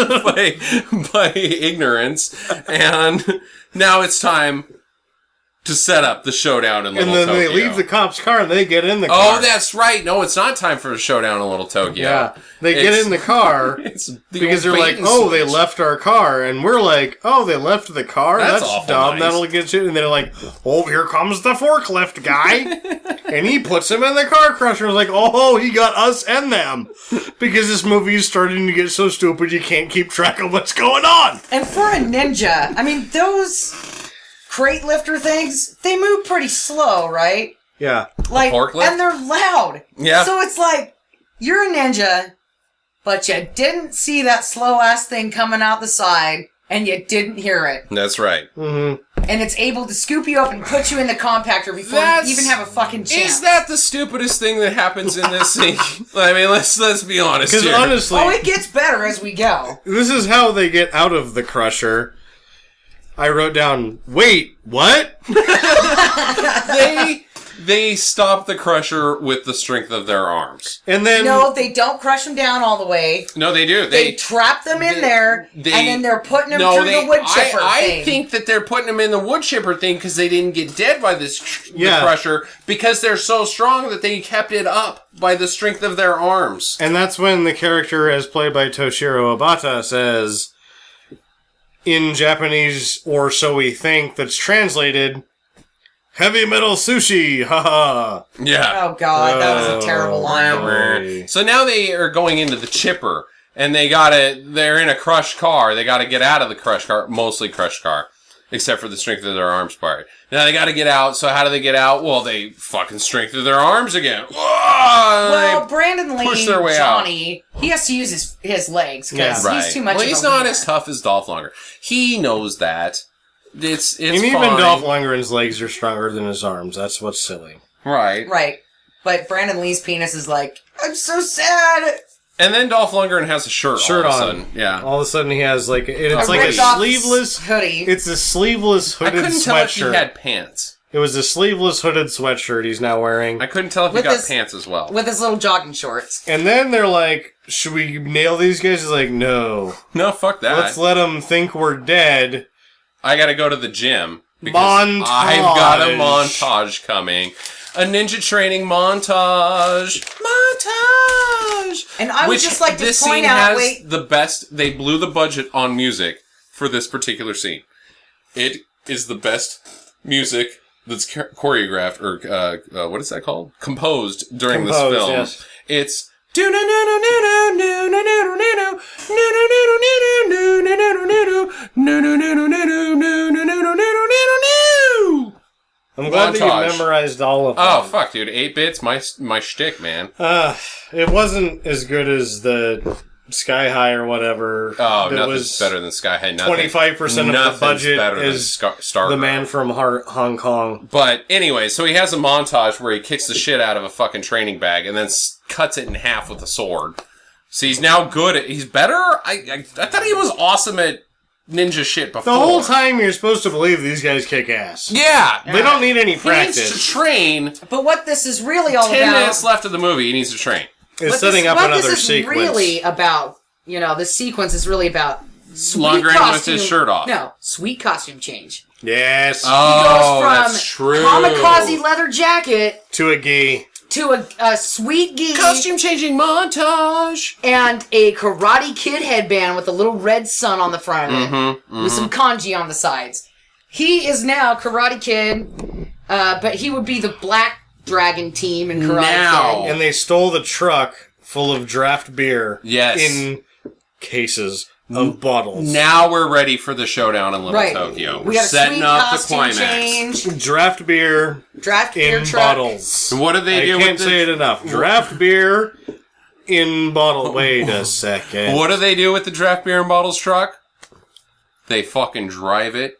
by ignorance. And now it's time to set up the showdown in Little Tokyo. And then they leave the cop's car and they get in the car. Oh, that's right. No, it's not time for a showdown in Little Tokyo. Yeah. They get in the car because they're like, oh, they left our car. And we're like, oh, they left the car? That's dumb. Nice. That'll get you. And they're like, oh, here comes the forklift guy. And he puts him in the car crusher. It's like, oh, he got us and them. Because this movie is starting to get so stupid you can't keep track of what's going on. And for a ninja, I mean, those crate lifter things, they move pretty slow, right? Yeah. Like, and they're loud. Yeah. So it's like, you're a ninja, but you didn't see that slow-ass thing coming out the side, and you didn't hear it. That's right. Mm-hmm. And it's able to scoop you up and put you in the compactor before you even have a fucking chance. Is that the stupidest thing that happens in this scene? I mean, let's be honest here. Because honestly... Oh, it gets better as we go. This is how they get out of the crusher. I wrote down, wait, what? They stop the crusher with the strength of their arms. And then... No, they don't crush them down all the way. No, they do. They trap them in there, and then they're putting them through the wood chipper thing. I think that they're putting them in the wood chipper thing because they didn't get dead by the crusher, because they're so strong that they kept it up by the strength of their arms. And that's when the character, as played by Toshiro Obata, says... In Japanese, or so we think, that's translated, heavy metal sushi, haha. Yeah. Oh god, that was a terrible line. So now they are going into the chipper, and they're in a crushed car. They gotta get out of the crushed car, mostly crushed car, except for the strength of their arms part. Now they gotta get out, so how do they get out? Well, they fucking strengthen their arms again. Well, Brandon Lee, push their way Johnny, he has to use his legs, because he's too much of a he's not as tough as Dolph Lundgren. He knows that. It's and even fine. Dolph Lundgren's legs are stronger than his arms. That's what's silly. Right. Right. But Brandon Lee's penis is like, I'm so sad. And then Dolph Lundgren has a shirt all of a sudden. Yeah. All of a sudden he has like it's like a sleeveless hoodie. It's a sleeveless hooded sweatshirt. I couldn't tell if he had pants. It was a sleeveless hooded sweatshirt he's now wearing. I couldn't tell if he got pants as well. With his little jogging shorts. And then they're like, should we nail these guys? He's like, no. No, fuck that. Let's let them think we're dead. I gotta go to the gym. Montage. I've got a montage coming. A ninja training montage. And I would just like to point out, the best, they blew the budget on music for this particular scene. It is the best music that's choreographed, or what is that called? Composed during this film. Yes. It's I'm glad that you memorized all of them. Oh, fuck, dude. 8-bits, my shtick, man. It wasn't as good as the Sky High or whatever. Oh, nothing's better than Sky High. 25% of the budget is Star the Man from Hong Kong. But anyway, so he has a montage where he kicks the shit out of a fucking training bag and then cuts it in half with a sword. So he's now good at... He's better? I thought he was awesome at ninja shit before. The whole time you're supposed to believe these guys kick ass. Yeah. They don't need any He practice. needs to train. But what this is really all 10 about... minutes left of the movie. He needs to train. It's setting up another sequence. What this is really about, this sequence is really about sweet Lundgren costume... with his shirt off. No, sweet costume change. Yes. He goes from that's true. kamikaze leather jacket To a gi. to a sweet gi. Costume changing montage. And a Karate Kid headband with a little red sun on the front of it. With some kanji on the sides. He is now Karate Kid, but he would be the Black Dragon team in Karate Kid. And they stole the truck full of draft beer. Yes. In cases of bottles. Now we're ready for the showdown in Little Tokyo. We got setting a sweet up the costume climax. change. Draft beer In truck. Bottles. And what do they do I with can't say it enough. Draft beer in bottle. Wait a second. What do they do with the draft beer and bottles truck? They fucking drive it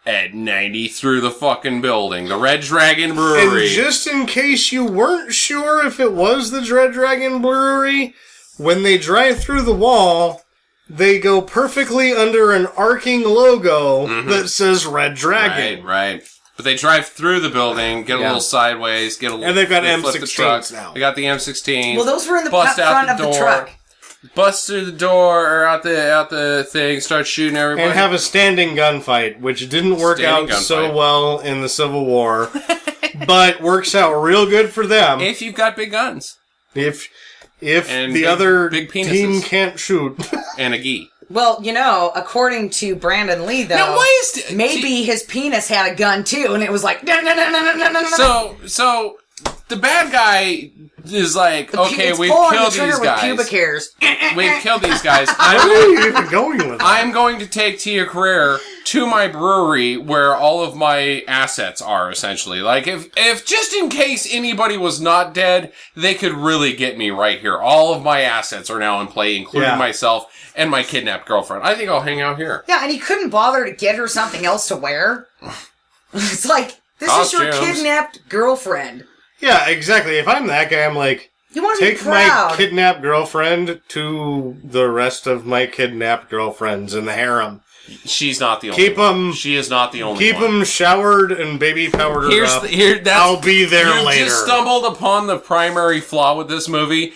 at 90 through the fucking building. The Red Dragon Brewery. And just in case you weren't sure if it was the Red Dragon Brewery, when they drive through the wall, they go perfectly under an arcing logo that says Red Dragon. Right. But they drive through the building, get a little sideways, get a little... And they've got they flip the M16s trucks. now. They got the M16. Well, those were in the bust out front the of door, the truck. Bust through the door or out the thing, start shooting everybody. And have a standing gunfight, which didn't work out so well in the Civil War, but works out real good for them. If you've got big guns. If And the big- other big team penises. can't shoot. And a gi. Well, according to Brandon Lee, though, Now, why is... maybe his penis had a gun, too, and it was like... So the bad guy is like, okay, It's we've pulling killed the trigger these with guys. pubic hairs. We've killed these guys. Where are you even going with that? I'm going to take Tia Carrere to my brewery where all of my assets are, essentially. Like, if just in case anybody was not dead, they could really get me right here. All of my assets are now in play, including myself and my kidnapped girlfriend. I think I'll hang out here. Yeah, and he couldn't bother to get her something else to wear. It's like, this is your Costumes. kidnapped girlfriend. Yeah, exactly. If I'm that guy, I'm like, You want to be take proud. my kidnapped girlfriend to the rest of my kidnapped girlfriends in the harem. She's not the only Keep one. them. She is not the only Keep one. them showered and baby powdered up. I'll be there you later. You just stumbled upon the primary flaw with this movie.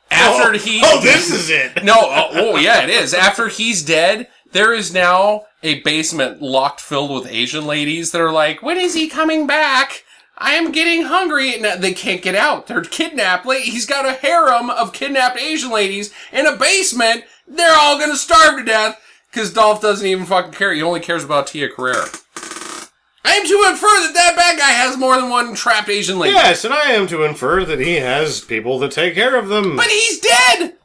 After this is it. No, yeah, it is. After he's dead, there is now a basement locked filled with Asian ladies that are like, when is he coming back? I am getting hungry. And they can't get out. They're kidnapped. He's got a harem of kidnapped Asian ladies in a basement. They're all gonna starve to death because Dolph doesn't even fucking care. He only cares about Tia Carrere. I am to infer that bad guy has more than one trapped Asian lady. Yes, and I am to infer that he has people that take care of them. But he's dead!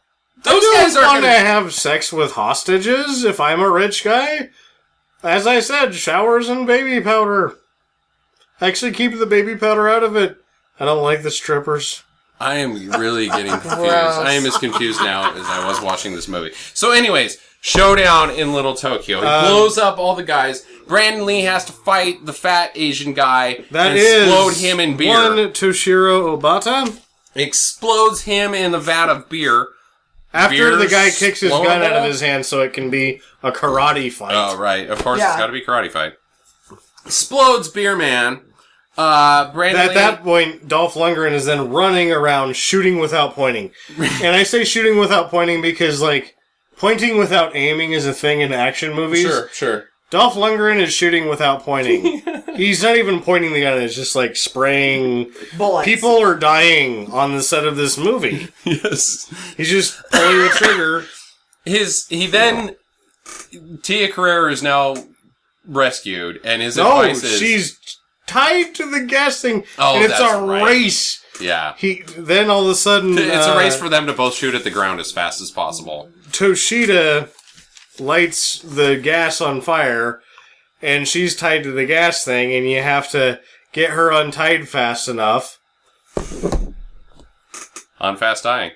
Those I guys don't are want to gonna... have sex with hostages if I'm a rich guy. As I said, showers and baby powder. Actually, keep the baby powder out of it. I don't like the strippers. I am really getting confused. Gross. I am as confused now as I was watching this movie. So anyways, showdown in Little Tokyo. He blows up all the guys. Brandon Lee has to fight the fat Asian guy That and is explode him in beer. one Toshiro Obata. Explodes him in the vat of beer. After Beer's the guy kicks his gun out of slowable? his hand so it can be a karate fight. Oh, right. Of course, Yeah. it's got to be a karate fight. Explodes Beer Man. Brandon At Lee... that point, Dolph Lundgren is then running around shooting without pointing. And I say shooting without pointing because, pointing without aiming is a thing in action movies. Sure. Dolph Lundgren is shooting without pointing. He's not even pointing the gun, it's just spraying. Bullets. People are dying on the set of this movie. Yes. He's just pulling the trigger. Tia Carrere is now rescued, and his No, advice is... she's tied to the gas thing, Oh, and it's that's a right. race. Yeah. Then all of a sudden... It's a race for them to both shoot at the ground as fast as possible. Toshida lights the gas on fire, and she's tied to the gas thing, and you have to get her untied fast enough. On fast dying.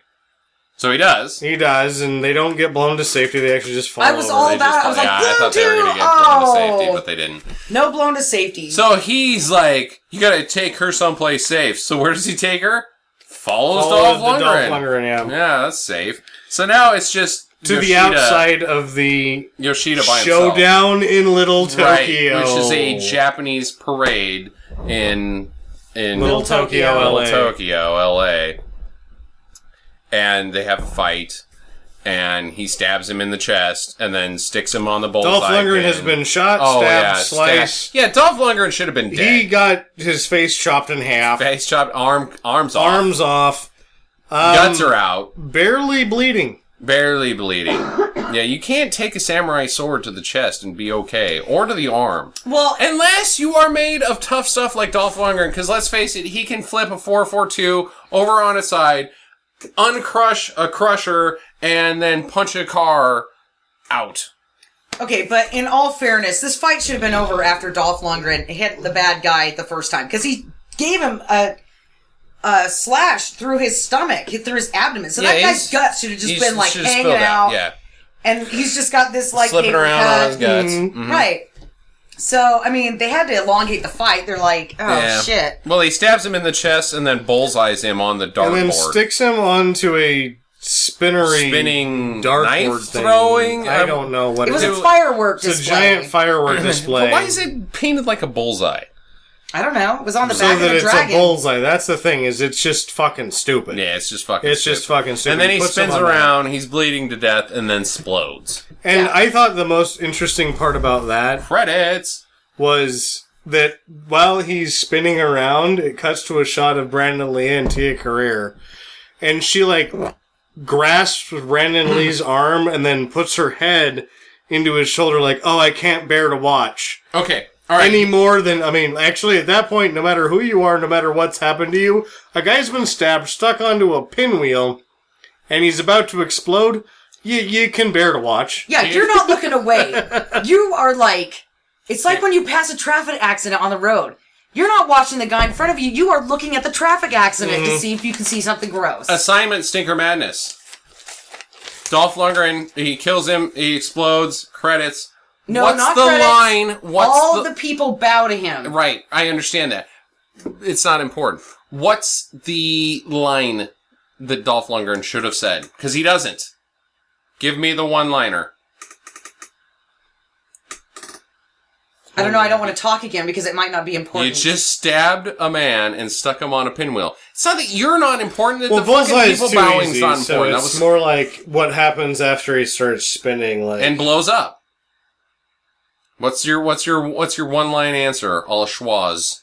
So he does. He does, and they don't get blown to safety, they actually just fall I was over. all They about just it. I was fall. like, I thought they were going to get blown to safety, but they didn't. No blown to safety. So he's like, you got to take her someplace safe. So where does he take her? follows Dolph Lundgren. Yeah, that's safe. So now it's just to Yoshida, the outside of the Yoshida by Showdown in Little Tokyo, right, which is a Japanese parade in Little Tokyo, LA. And they have a fight. And he stabs him in the chest, and then sticks him on the bullseye. Dolph Lundgren has been shot, stabbed, sliced. Yeah, Dolph Lundgren should have been dead. He got his face chopped in half. Face chopped, arms off. Arms off. Guts are out. Barely bleeding. Barely bleeding. Yeah, you can't take a samurai sword to the chest and be okay. Or to the arm. Well, unless you are made of tough stuff like Dolph Lundgren, because let's face it, he can flip a 4-4-2 over on its side, uncrush a crusher, and then punch a car out. Okay, but in all fairness, this fight should have been over after Dolph Lundgren hit the bad guy the first time. Because he gave him a slash through his stomach, through his abdomen. So that guy's guts should have just been like hanging out. Yeah. And he's just got this like slipping around on his guts. Mm-hmm. Right. So, I mean, they had to elongate the fight. They're like, shit. Well, he stabs him in the chest and then bullseyes him on the dartboard. And then sticks him onto a spinning dartboard knife thing. throwing. I don't know what it was. It was a firework display. It's a giant firework display. But why is it painted like a bullseye? I don't know. It was on the so back of the that dragon. it's a bullseye. That's the thing. Is it's just fucking stupid. Yeah, it's just fucking. Just fucking stupid. And then he spins around. He's bleeding to death, and then explodes. And I thought the most interesting part about that credits was that while he's spinning around, it cuts to a shot of Brandon Lee and Tia Carrere, and she like grasps Brandon Lee's arm and then puts her head into his shoulder, like, "Oh, I can't bear to watch." Okay. All right. Any more than, I mean, actually, at that point, no matter who you are, no matter what's happened to you, a guy's been stabbed, stuck onto a pinwheel, and he's about to explode. You can bear to watch. Yeah, you're not looking away. You are like, it's like when you pass a traffic accident on the road. You're not watching the guy in front of you. You are looking at the traffic accident to see if you can see something gross. Assignment Stinker Madness. Dolph Lundgren, he kills him, he explodes, credits. No, what's not the credits. line? All the people bow to him. Right, I understand that. It's not important. What's the line that Dolph Lundgren should have said? Because he doesn't. Give me the one-liner. I don't know, I don't want to talk again because it might not be important. You just stabbed a man and stuck him on a pinwheel. It's not that you're not important, that well, the fucking people bowing's easy, not so important. It's more like what happens after he starts spinning, like, and blows up. What's your one-line answer? All schwaz.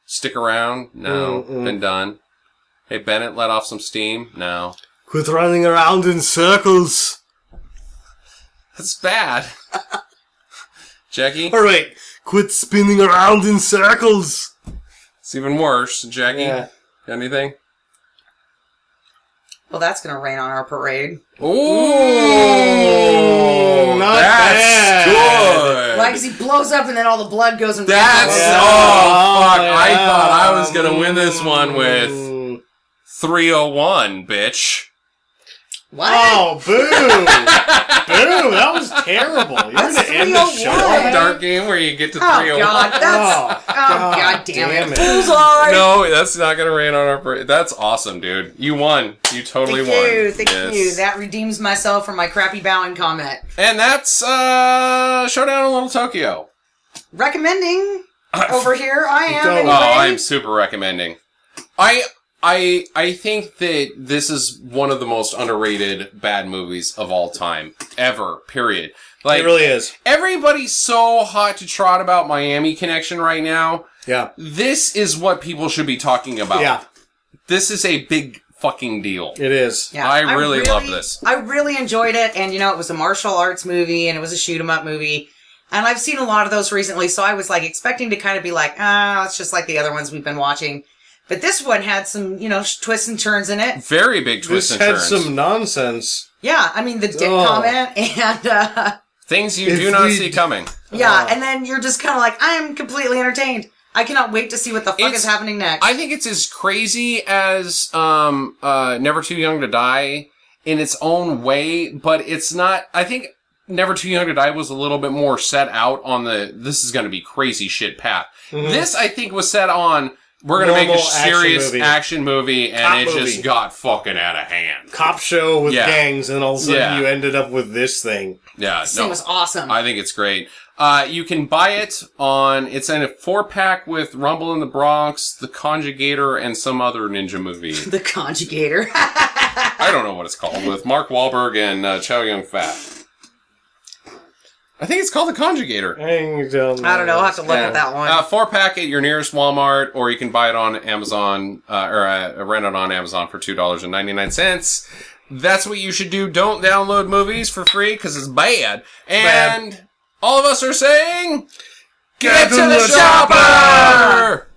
Stick around? No. Been done. Hey, Bennett, let off some steam? No. Quit running around in circles. That's bad. Jackie? Alright, quit spinning around in circles. It's even worse. Jackie? Yeah. Got anything? Well, that's going to rain on our parade. Ooh! Not that's bad. good! Like, because he blows up and then all the blood goes in the That's... Yeah. Oh, fuck. Yeah. I thought I was going to win this one with 301, bitch. What? Oh, boo! Boo! That was terrible. You're going to end the show. Dark game where you get to Oh, 301. God. That's... God damn it. Bullseye! No, that's not going to rain on our parade. That's awesome, dude. You won. You totally won. Thank you. That redeems myself from my crappy bowing comment. And that's Showdown in Little Tokyo. Recommending over here. I am. Don't. Anyway. Oh, I'm super recommending. I think that this is one of the most underrated bad movies of all time. Ever. Period. Like, it really is. Everybody's so hot to trot about Miami Connection right now. Yeah. This is what people should be talking about. Yeah. This is a big fucking deal. It is. Yeah, I really love this. I really enjoyed it, and you know, it was a martial arts movie, and it was a shoot 'em up movie. And I've seen a lot of those recently, so I was like expecting to kind of be like, it's just like the other ones we've been watching. But this one had some, you know, twists and turns in it. Very big twists and turns. This had some nonsense. Yeah, I mean, the dick comment and... things you do not see coming. Yeah, and then you're just kind of like, I'm completely entertained. I cannot wait to see what the fuck is happening next. I think it's as crazy as Never Too Young to Die in its own way, but it's not... I think Never Too Young to Die was a little bit more set out on the this is going to be crazy shit path. Mm-hmm. This, I think, was set on... we're gonna make a normal serious action movie, and Cop it movie. just got fucking out of hand. Cop show with gangs, and all of a sudden you ended up with this thing. Yeah, This thing was awesome. I think it's great. You can buy it it's in a 4-pack with Rumble in the Bronx, The Conjugator, and some other ninja movie. The Conjugator. I don't know what it's called, with Mark Wahlberg and Chow Yun-fat. I think it's called The Conjugator. I don't know. I'll have to look at that one. 4-pack at your nearest Walmart, or you can buy it on Amazon, or rent it on Amazon for $2.99. That's what you should do. Don't download movies for free, because it's bad. And all of us are saying, get to the shopper!